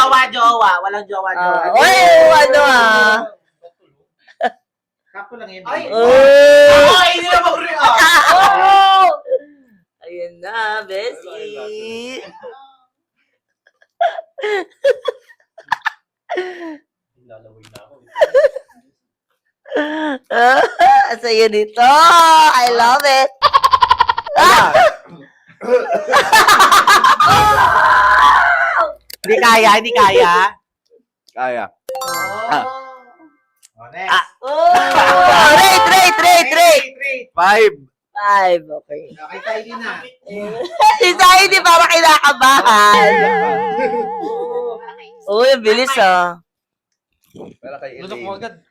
Walang jowa. Walang jowa. Oy, ano ah. Kapo lang yun. Ay! Oh. Ay, hindi na mag-react. Oh! Ayan na, Bessie. Lalaway na ako. Sa'yo nito. I love it. Hindi kaya. Kaya. Oh, next. Oh, rate. 5. 5, okay. Okay, tayo din na. Si Zay, di parang kinakabahan. Uy, ang bilis ah. Para kay Lunok mo agad.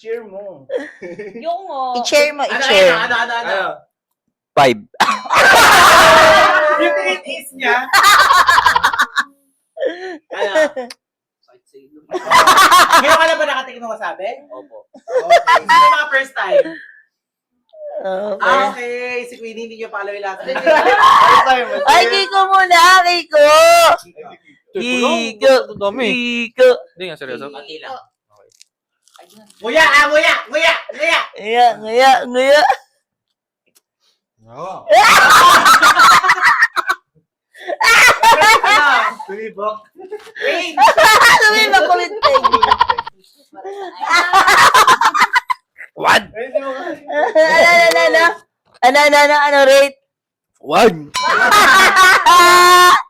Cheer mo. Yung mo. I-share mo, Ano? i-share. 5. Yung tinit-is niya. Ano? Ngayon ka na ba nakatingin ng wasabi? Opo. Okay. Sino yung mga first time? Okay. Okay. Si Queenie hindi niyo follow yung lahat. Ay, Kiko muna, Kiko. Kiko. Dami. Kiko. Hindi nga, seryoso. Pati lang. Nguya! Nguya! Nguya. Oo. Tulibok. Wait! Lumibak ko yung tingin. What? Ano, rate? 1.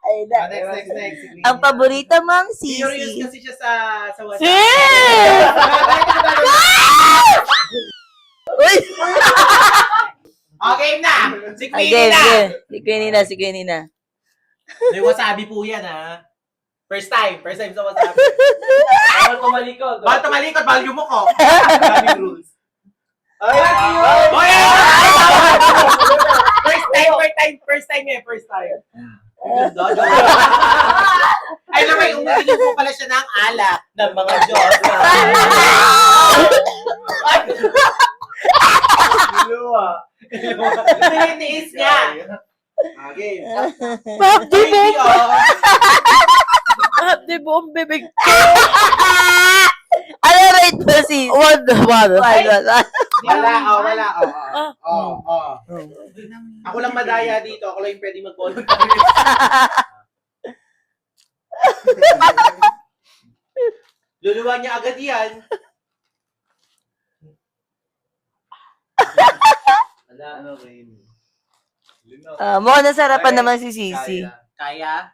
Ay, na. Next. Si Queenie. Ang paborito mong Curious sisi. kasi siya sa wasabi. Uy! Okay na! Si Queenie Again, na! again. Si Queenie na. May wasabi po yan, ha? First time sa wasabi. Bawal tumalikod. Bawal tumalikod, bawal yumuko. Daming rules. Ay! Oh, yeah! First time. Ay, na may umiinom po pala siya ng alak ng mga Diyos. Luwa. Tinitiis niya. Okay. Bakti mo. Baby, oh. Bakti mo ang bibig ko. Ano rate mo si? 1. Wala. Ako lang madaya dito. Ako lang yung pwede mag-volunteer. Luluwa niya agad yan. Ano rin? Lunok. Mukhang nasarapan naman si Sisi. Kaya?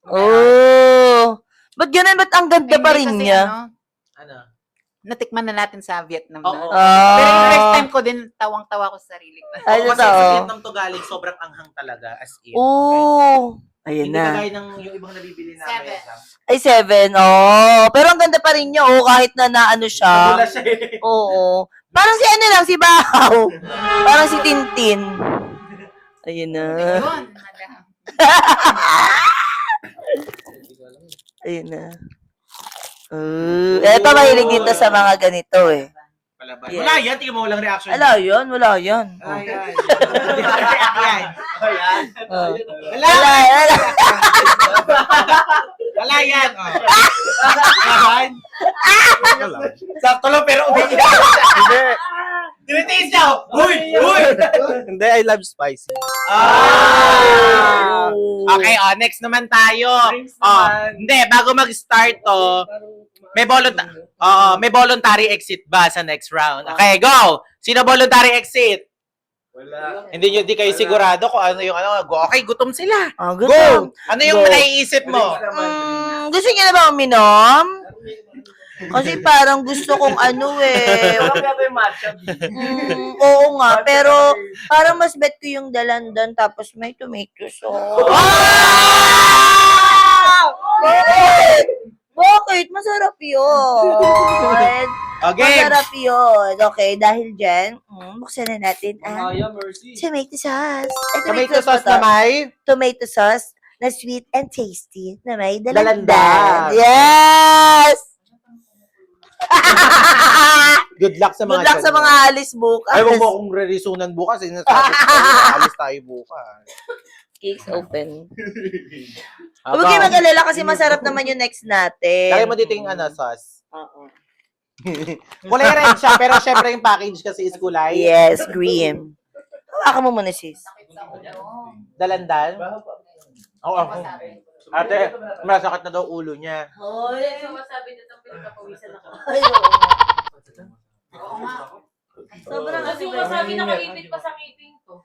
Oh. Ba't ganun? Ba't ang ganda pa rin Kasi niya? Ano? Natikman na natin sa Vietnam Oo. na. Pero yung first Ah. time ko din, tawang-tawa ko sa sarili ko. Ay, Oo, kasi sa totoo. Vietnam to galing, sobrang anghang talaga. As in. Oh. Ayun Hindi na. kagaya ng yung ibang nabibili namin. 7. Ay, 7. Oh. Pero ang ganda pa rin niya. Oh, kahit na naano siya. Wala siya eh. Oo. Parang si ano lang, si Bahaw. Parang si Tintin. Ayun na. Yun, madam. Ayun na. Eto, mahilig dito sa mga ganito eh. Palabas. Yes. Wala yan, tingnan mo walang reaction. Wala yan, wala yan. Wala yan. Hindi ka react yan. Oh. Wala. Wala. Wala yan. Oh. Yan. Sakto lang pero umiiyak. Tinitiis niya. Uy! Hindi, I love spicy. Ah! Okay, next naman tayo. Hindi, bago mag-start to, may voluntary exit ba sa next round? Okay, go! Sino voluntary exit? Wala. Hindi kayo sigurado kung ano yung ano. Okay, gutom sila. Oh, Go! gutom. Ano yung Go. naiisip mo? Gusto niyo na ba uminom? Kasi parang gusto kong ano eh. Kaya ba yung matcha? Oo nga, pero parang mas bet ko yung dalandan tapos may tomato sauce. Bakit? Bakit? Masarap yun. Okay. Masarap yun. Okay, dahil dyan, buksan na natin ang Mercy. tomato sauce. Ay, Tomato sauce ba na to? may Tomato sauce na sweet and tasty na may Dalandan. dalandan. Yes! good luck sa mga Good luck sa tiyan mo. mga alis bukas. Ay, wag mo akong re-resunan bukas. Sinasabi ko, alis tayo bukas. Cakes open. Huwag kayo mag-alala kasi masarap naman yung next natin. Lagay mo dito yung ano, sauce. Oo. Kulay red siya, pero syempre yung package kasi is kulay. Yes, green. Hawakan mo muna, sis. Dalandan. Oo, ako. Ate, masakit na daw ulo niya. Hoy, sumasabi na itong pinagpapawisan ako. Oo nga. Sobrang Kasi sumasabi na kaipit pa sa ngipin ko.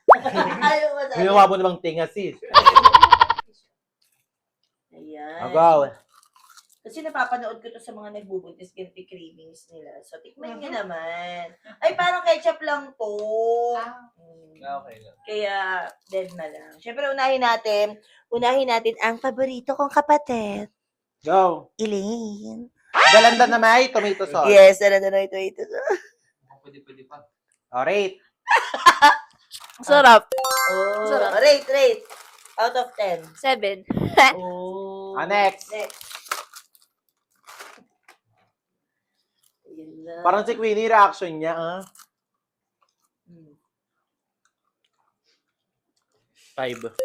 Ayaw mo sabi. Ginawa mo namang tinga, sis. Ayan. Agaw. Kasi napapanood ko to sa mga nagbubuntis ganti cravings nila. So, tikman nyo naman. Ay, parang ketchup lang to. Okay lang. Kaya, dead na lang. Siyempre, unahin natin ang paborito kong kapatid, Go. Elaine. Dalandan na may tomato sauce. Yes, na ito. Pwede pa. Alright. Sarap. Oh. Sarap. Rate. Out of 10. 7. Oh. Next. Ayun na. Parang si Queenie reaction niya, ah. 5.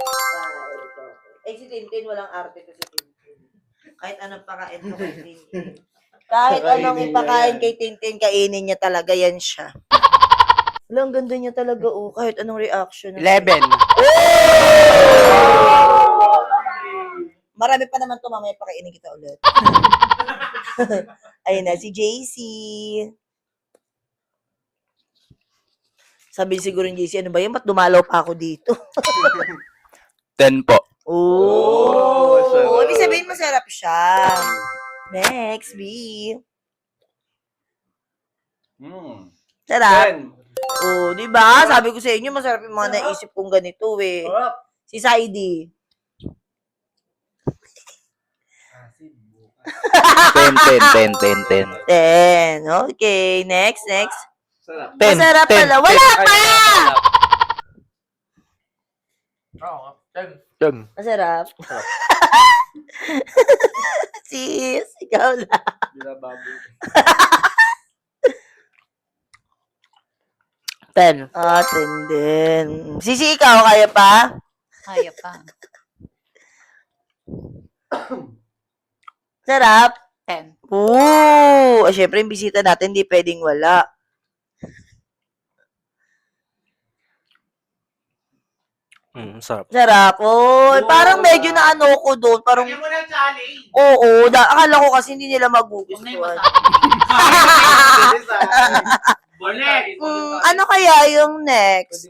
Eh, si Tintin, walang arte to si Tintin. Kahit anong pakain mo kay Tintin. Kahit anong ipakain kay Tintin, kainin niya talaga, yan siya. Wala, ang ganda niya talaga, oh. Kahit anong reaction. 11. Marami pa naman to, mamaya pakainin kita ulit. Ayun na, si JC. Sabi siguro ni JC, ano ba yun? Ba't dumalaw pa ako dito? 10 po. Oh, masarap. ibig sabihin masarap siya. Next, B. Sarap. 10. Oh, di ba? Sabi ko sa inyo, masarap yung mga naisip kong ganito eh. Si Saidi. 10. 10. Okay, next. Sarap. 10. Masarap pala. Wala pa! Oo, 10. 10. Masarap. Sis, ikaw lang. Binababoy. 10. 10 din. Sisi, ikaw, kaya pa? Kaya pa. Sarap. 10. Oo. Siyempre, yung bisita natin, di pwedeng wala. Sarap. Sarap. Oh, parang medyo na ano ko doon. Parang, Lagyan mo ng challenge. oo. Akala ko kasi hindi nila Huwag na yung magugustuhan. Bolet. Ano kaya yung next?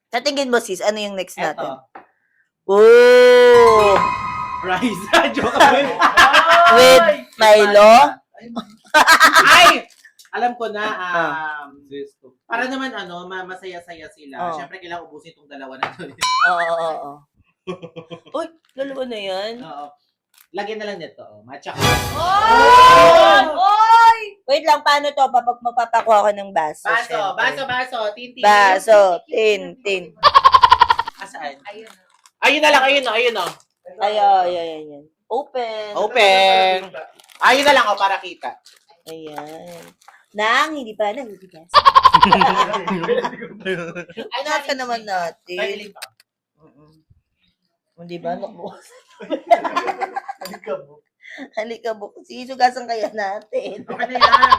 Sa tingin mo, sis, ano yung next natin? Oh! Rice. Joke. With Milo? Ay! Alam ko na, Zesto. para naman masaya-saya sila. Oo. Siyempre, kailangan ubusin itong dalawa na to. Oo. Uy, dalawa na yan? Oo. Lagyan na lang nito. Matcha. Oy! Wait lang, paano to? Mapapakuha ko ng baso. Baso. Tintin. Baso. Tin. Asaan? Ayun. Ayun na lang, ayun o. Ayan. Open. Ayun na lang o, para kita. Ayan. Nang hindi pa nahuhugas. Ay, nasa naman natin. Pwede pa. Hindi ba? Nakbukas. Halika, sisugasan kaya natin. Okay na yan.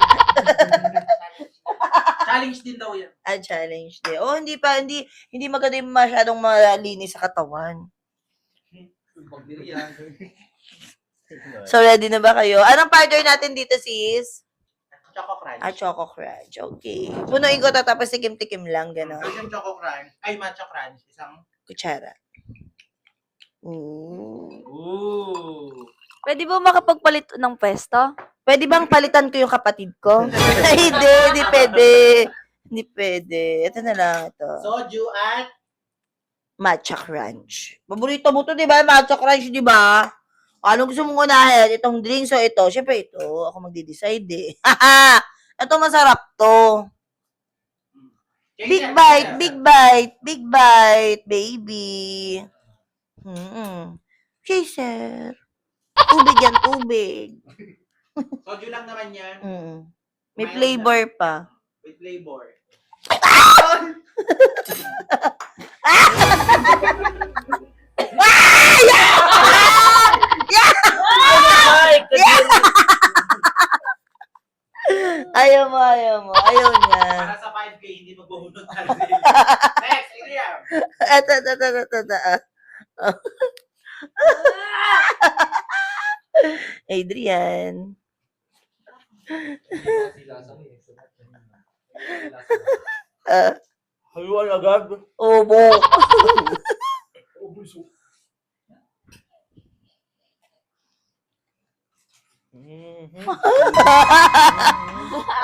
Challenge din daw yan. Challenge din. Oh, hindi maganda yung masyadong malinis sa katawan. So, ready na ba kayo? Anong partner natin dito, sis? Choco Crunch. Choco Crunch. Okay. Punuin ko to, tapos tikim-tikim lang, gano'n. Yung Choco Crunch. Ay, Matcha Crunch. Isang... Kutsara. Ooh. Ooh. Pwede ba makapagpalit ng pwesto? Pwede bang palitan ko yung kapatid ko? Ay, hindi pwede. Hindi pwede. Ito na lang, ito. Soju at... Matcha Crunch. Paborito mo to, di ba? Matcha Crunch, di ba? Ano gusto mong unahin? Itong drinks o ito? Siyempre ito. Ako magde-decide eh. Ito masarap to. Big bite, big bite, big bite, baby. Chaser. Tubig yan, tubig. Soju lang naman yan. May flavor pa. With flavor. Ayaw mo. Ayaw niya. Para sa 5K, hindi magbuhunod natin. Next, Adrian. Ito. Adrian. Hayuan agad. Obo.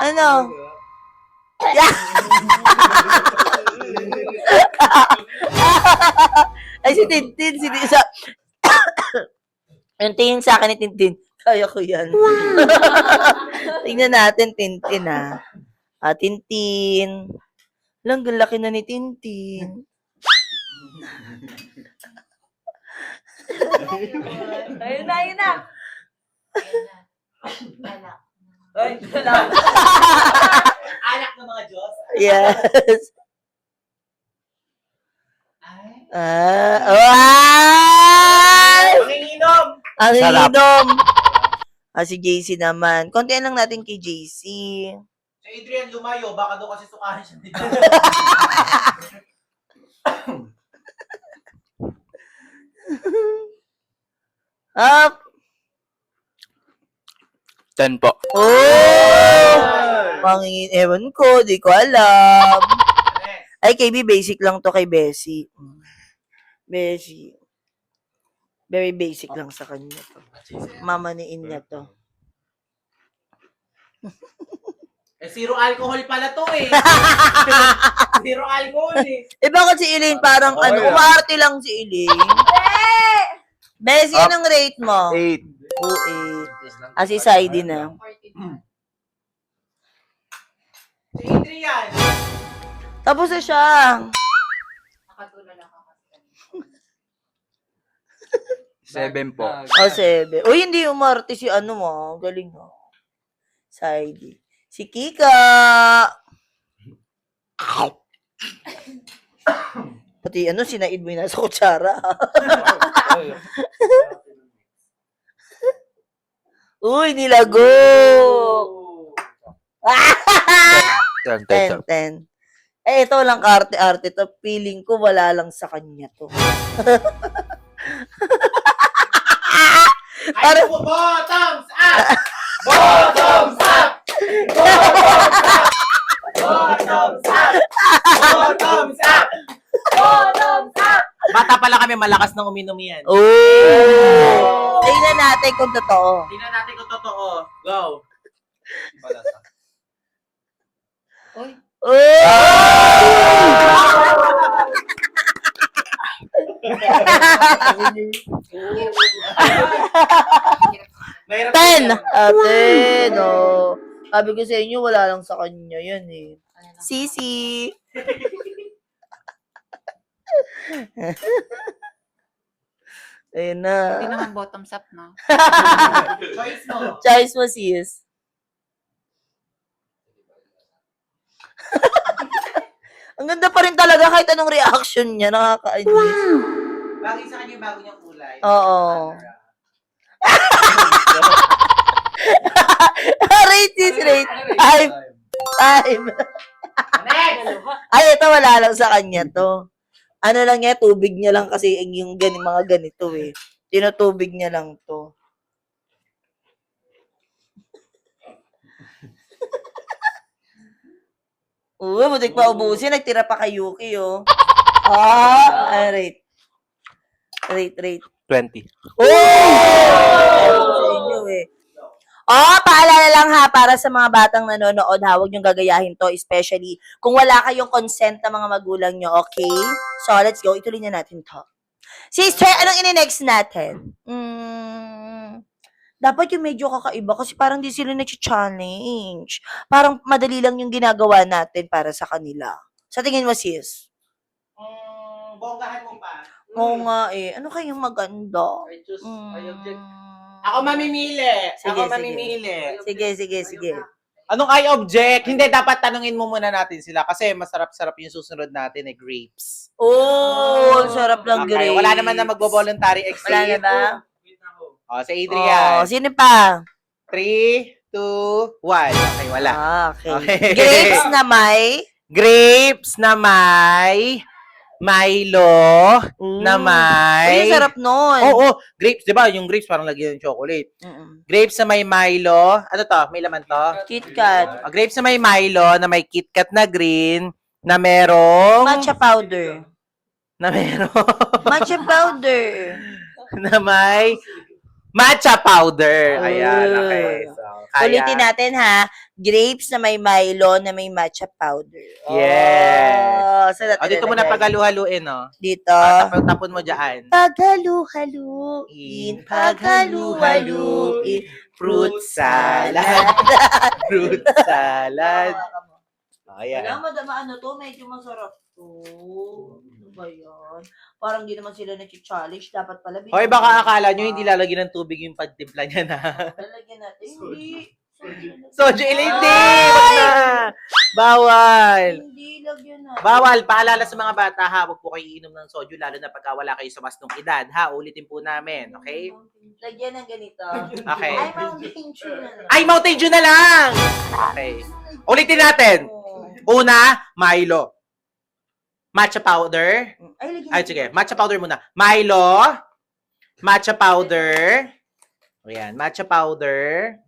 Ano? Ay, si Tintin. Yung tingin sa akin ni Tintin. Kaya ko yan. Tingnan natin, Tintin, ha. Tintin. Lang, laki na ni Tintin. Ayun na. Ay, Anak ng mga Diyos. Yes. Ay. Ay! Manginginom. Ang Sarap. inom. Si JC naman. Kontian lang natin kay JC. Si Adrian lumayo, baka doon kasi sukahan siya dito. Up! 10 po. Oh! Ewan ko, di ko alam. Ay, KB, basic lang to kay Bessie. Bessie. Very basic lang sa kanya to. Mamaniin niya to. Zero alcohol pala to eh. Zero alcohol eh. Bakit si Elaine parang umaarte lang si Elaine? Bessie, anong rate mo? 8. 8. Si Saidi na. Si Adrian. Tapos na siya. Nakatulad ako. 7 po. 7. Uy, hindi umarte si mo. Galing mo. Saidi. Si Kika. Pati sinaid mo yung nasa kutsara. Uy, nilago. 10. 10. Ito lang arte-arte to. Feeling ko wala lang sa kanya to. Ay, bottoms up! Bottoms up! Bottoms up! Bottoms up! Bottoms up! Bata pala kami, malakas nang uminom yan. Oh! Tingnan natin kung totoo. Tingnan natin kung totoo. Go. Mahirap 10! yan. Ate, no. Sabi ko sa inyo, wala lang sa kanya yan eh. Sisi. Ayun na. Hindi naman bottoms up, no? Choice mo. Choice mo, sis. Ang ganda pa rin talaga kahit anong reaction niya. Nakakainis. Bagay sa kanya yung bago niyang kulay. Oo. Rate sis, rate. Time. Next! Ay, ito wala lang sa kanya to. Ano lang niya, tubig niya lang kasi yung mga ganito eh. Tinutubig niya lang to. Oo, butik pa ubusin. Nagtira pa kay Yuki, oh. Rate. Rate. 20. Sa inyo, eh. Paalala lang ha, para sa mga batang nanonood ha, huwag niyong gagayahin to, especially kung wala kayong consent ng mga magulang niyo, okay? So, let's go. Ituloy na natin to. Sister, anong ini-next natin? Dapat yung medyo kakaiba kasi parang di sila nag-challenge. Parang madali lang yung ginagawa natin para sa kanila. Sa tingin mo, sis? Bonggahan mo pa. Oo nga eh. Ano kayang maganda? Ako mamimili. Sige. Sige. Anong I-object? Hindi, dapat tanungin mo muna natin sila kasi masarap-sarap yung susunod natin grapes. Ang sarap ng Okay, grapes. wala naman na magbo-voluntary exit. Wala na ba? Si Adrian. Sino pa? 3, 2, 1. Okay, wala. Okay. Okay. Grapes na may? Grapes na may Milo na Uy, may... ang sarap nun. Oo, grapes. Di ba? Yung grapes parang lagyan ng chocolate. Grapes na may Milo. Ano to? May laman to? KitKat. Grapes na may Milo, na may KitKat na green, na merong... Matcha powder. Na merong... Matcha powder. na may matcha powder. Ayan, okay. So, kaya. Ulitin natin ha. Grapes na may Milo na may matcha powder. Yes. Saan natin O, dito mo na nalagay? paghalu-haluin, no? Dito. Tapon mo dyan. Paghalu-haluin. Paghalu-haluin. Fruit salad. Fruit salad. Ayan. Wala, madama, ano to, medyo masarap to. Ano ba yan? Parang di naman sila nag-challenge. Dapat pala. Hoy, baka akala nyo hindi lalagyan ng tubig yung pagtimpla niya na. Lalagyan natin. Hindi. Soju hindi! Wag na! Bawal! Hindi, lagyan natin. Bawal! Paalala sa mga bata ha, huwag po kayo iinom ng soju, lalo na pagka wala kayo sa mastong edad ha. Ulitin po namin, okay? Lagyan ng ganito. Okay. Ay, Mountain Dew na lang. Ay, Mountain Dew na lang! Okay. Ulitin natin. Una, Milo. Matcha powder. Ay, lagyan Ay, natin. sige. Matcha powder muna. Milo. Matcha powder. Ayan, matcha powder.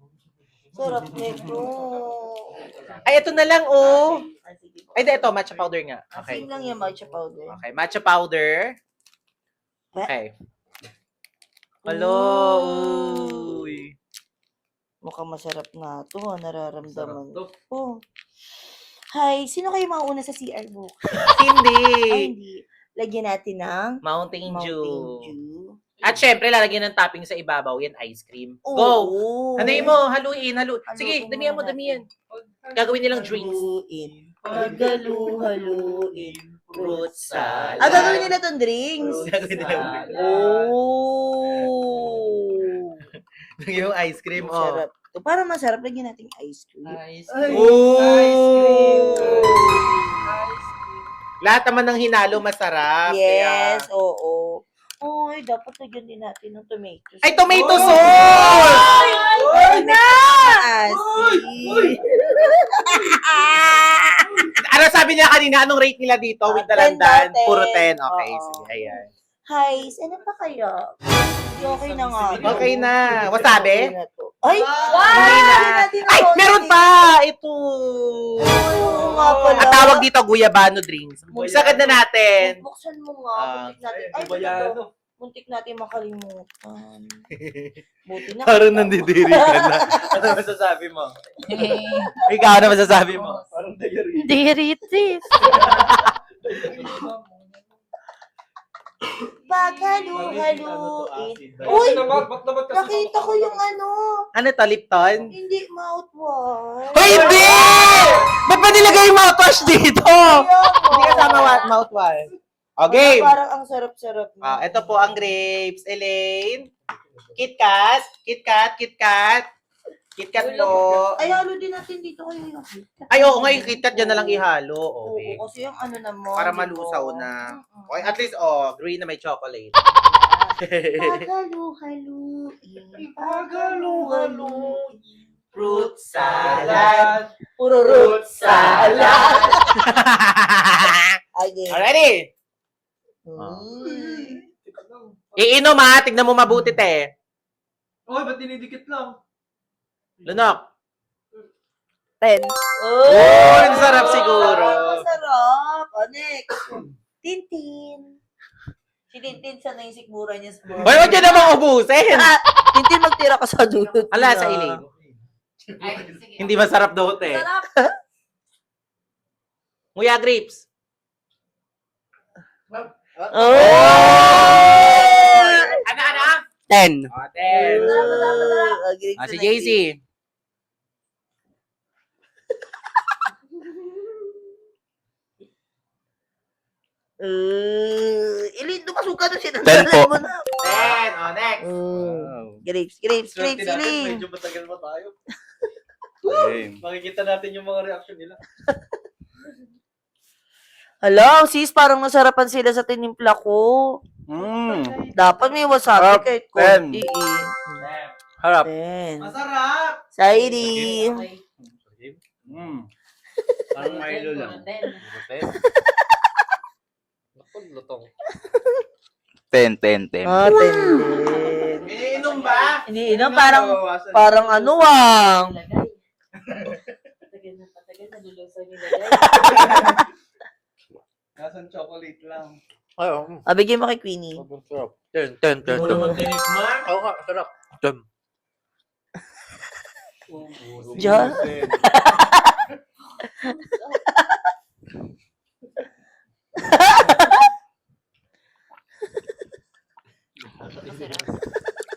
Sarap nito. Ay, ito na lang, oh. Ah, sige po. Ay, ito, matcha powder nga. Okay. Same lang yung matcha powder. Okay, matcha powder. Okay. Hello. Uy. Mukhang masarap na ito. Nararamdaman ko. Hi, sino kayo mga una sa CR book? Hindi. Ay, hindi. Lagyan natin ng Mountain Mountain Dew. Dew. At syempre, lalagyan ng topping sa ibabaw, yan ice cream. Go! Oo. Ano mo? Haluin. Sige, Haluin damihan mo, muna damihan. Gagawin nilang drinks. Haluin. Fruit salad. Gagawin nila tong drinks. Gagawin nilang drinks. Oh. Yung ice cream, oh. Masarap. to. Para masarap, lagyan natin ice cream. Oh! Lahat naman ng hinalo masarap. Yes, Kaya... oo. Oy, dapat lagyan din natin ng tomatoes. Ay, tomato sauce! Ay na! Ano sabi niya kanina? Anong rate nila dito with the 10 landan? daw, 10. Puro 10. Okay, Oo. sige. Ayan. Hi, ano pa kayo? Okay na nga. Okay na. Wasabi? Okay na to. Ay! Okay na. natin Ay, ang meron konti. pa! Ito. Oo nga pala. At tawag dito, guyabano drinks. Sagad na natin. Buksan mo nga. Muntik natin. Ay, ito. Muntik natin makalimutan. Buti na. Parang nandidiri ka na. Ano masasabi mo? Ikaw, ano masasabi mo? Parang diary. Diritis. Paghalu-haluin. Uy! Ba't naman kasi Nakita ko yung ano. Ano to, Lipton? Hindi mouthwash. Hoy, hindi! Ba't ba nilagay yung mouthwash dito? Hindi kasama mouthwash. Okay. Parang ang sarap-sarap. Ito po ang grapes. Elaine. KitKat. KitKat. KitKat. KitKat po. Ay, halo din natin dito kayo yung Ay, oo nga yung KitKat dyan na lang ihalo. Oo, Okay. kasi yung ano naman. Para di ba? malusaw na. Mm-mm. Okay, at least, green na may chocolate. Paghalu-haluin. Paghalu-haluin. Fruit salad. Puro root salad. Okay. Already? Iinom ha. Tignan mo mabuti, te. Oy, ba't dinidikit lang? Lunok. 10. Oh, ang sarap siguro. Masarap. O, next. Tintin. Si Tintin, sana yung sikmura niya sa Hoy, wag niyo namang ubusin. Tintin, magtira ka sa dulot. Ala, sa iling. Ay, sige. Hindi masarap daw ito eh. Sarap. Nguya grapes. Oh! Ano? 10. Si JC. Ilin, dumasuka na siya. 10 po. Mo na. 10. Oh, next. Grapes, Ilin. Medyo matagal pa tayo. Game. Makikita natin yung mga reaction nila. Hello, sis, parang nasarapan sila sa tinimpla ko. Dapat may wasabi Sarap. kahit 10. konti Harap. 10. Masarap. Saidi. Parang Milo lang. Lutong. 10, 10, 10. 10 din. Iniinom ba? Hindi, parang ano ang. Nasaan chocolate lang. Bigyan mo kay Queenie. 10, 10, 10. Ano naman tinikman? Oo nga, sarap. Diyan?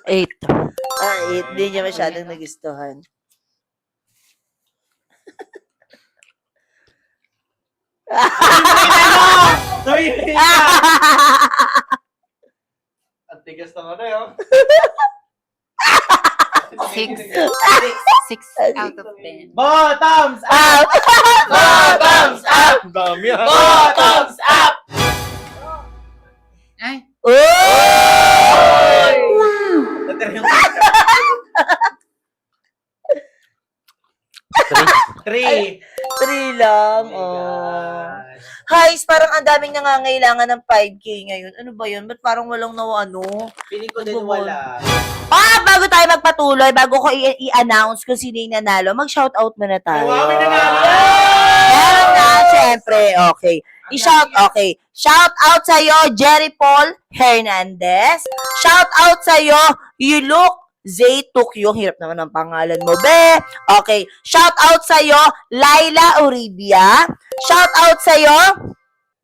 Eight. 8. Hindi niya masyadong nagustuhan. Ang tigas ng ano yun. 6 out of 10. Bottoms up! Bottoms up! Ang dami ah. Bottoms up! Ay, Oy! Natira yung 3. 3 lang. Guys, parang ang daming nangangailangan ng 5K ngayon. Ano ba yun? Ba't parang walang ano? Piling ko din wala. Bago tayo magpatuloy, bago ko i-announce kung sino yung nanalo, mag-shoutout muna tayo. Wow, may nanalo! Meron na, syempre. Okay. Okay. Shout out sa'yo, Jerry Paul Hernandez. Shout out sa'yo, you look Zay Tukyo. Hirap naman ang pangalan mo, be. Okay. Shout out sa'yo, Laila Uribia. Shout out sa'yo,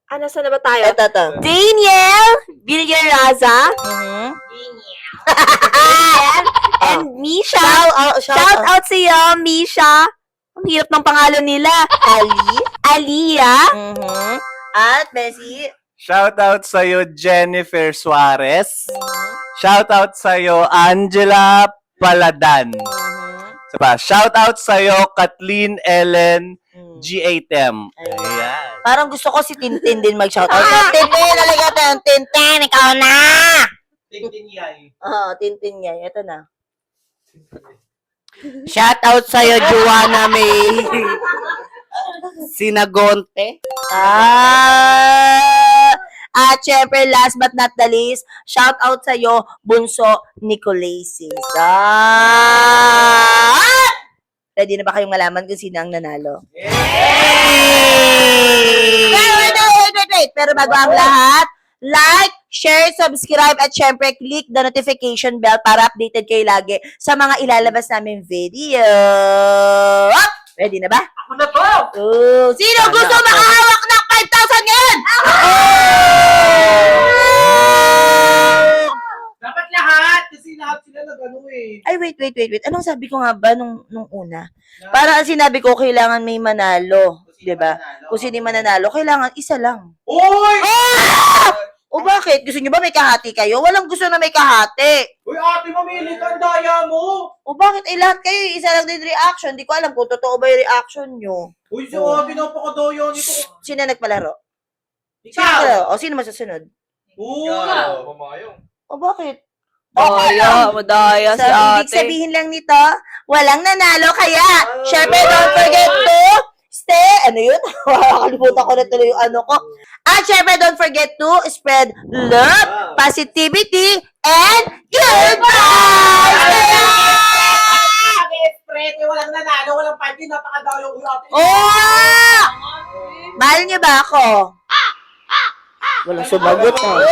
Saan na ba tayo? ito. Daniel Villaraza. And Misha. Shout out sa iyo, Misha. Ang hirap ng pangalan nila. Aliyah. At, Bessie. Shoutout sa'yo, Jennifer Suarez. Shoutout sa'yo, Angela Paladan. Isa pa, shoutout sa'yo, Kathleen Ellen G8M. Ayan. Parang gusto ko si Tintin din mag-shoutout. Tintin, talaga tayo. Tintin, ikaw na! Tintin yay. Tintin nga. Ito na. Shoutout sa'yo, Joanna May. Sinagonte. At syempre, last but not the least, shout out sa'yo, Bunso Nicolasis. Ready na ba kayong malaman kung sino ang nanalo? Wait. Pero bago ang lahat, like, share, subscribe, at syempre, click the notification bell para updated kayo lagi sa mga ilalabas namin video. Ready na ba? Ako na to! Sino gusto makahawak ng 5,000 ngayon? Dapat lahat! Kasi lahat sila nag-ano eh. Ay, wait. Anong sabi ko nga ba nung una? Para ang sinabi ko, kailangan may manalo. Diba? Kung sino yung mananalo, kailangan isa lang. Uy! O bakit? Gusto nyo ba may kahati kayo? Walang gusto na may kahati. Uy, ate, mamili ka, ang daya mo! O bakit? Lahat kayo, isa lang din reaction. Di ko alam kung totoo ba yung reaction nyo. Uy, si ate, napakadaya nito. Sino nagpalaro? Sino Ikaw! nagpalaro? O sino masusunod? Uy! Mamayong. O bakit? Madaya So, ibig sabihin lang nito, walang nanalo kaya. Syempre, don't forget to ano yun? Nakalimutan ko na tuloy yung ano ko. At syempre, don't forget to spread love, positivity, and good vibes! Ete, walang nanalo, walang party, napakadalo ko natin. Oh! Mahal niyo ba ako? Walang sumagot ha.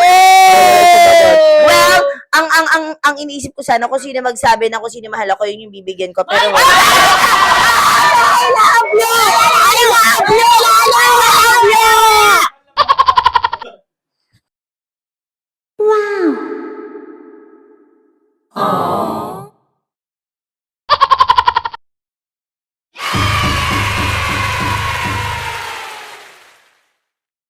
Well, ang iniisip ko sana kung sino magsabi na kung sino mahal ako, yun yung bibigyan ko. Pero wala. I love you! I love you! I love you!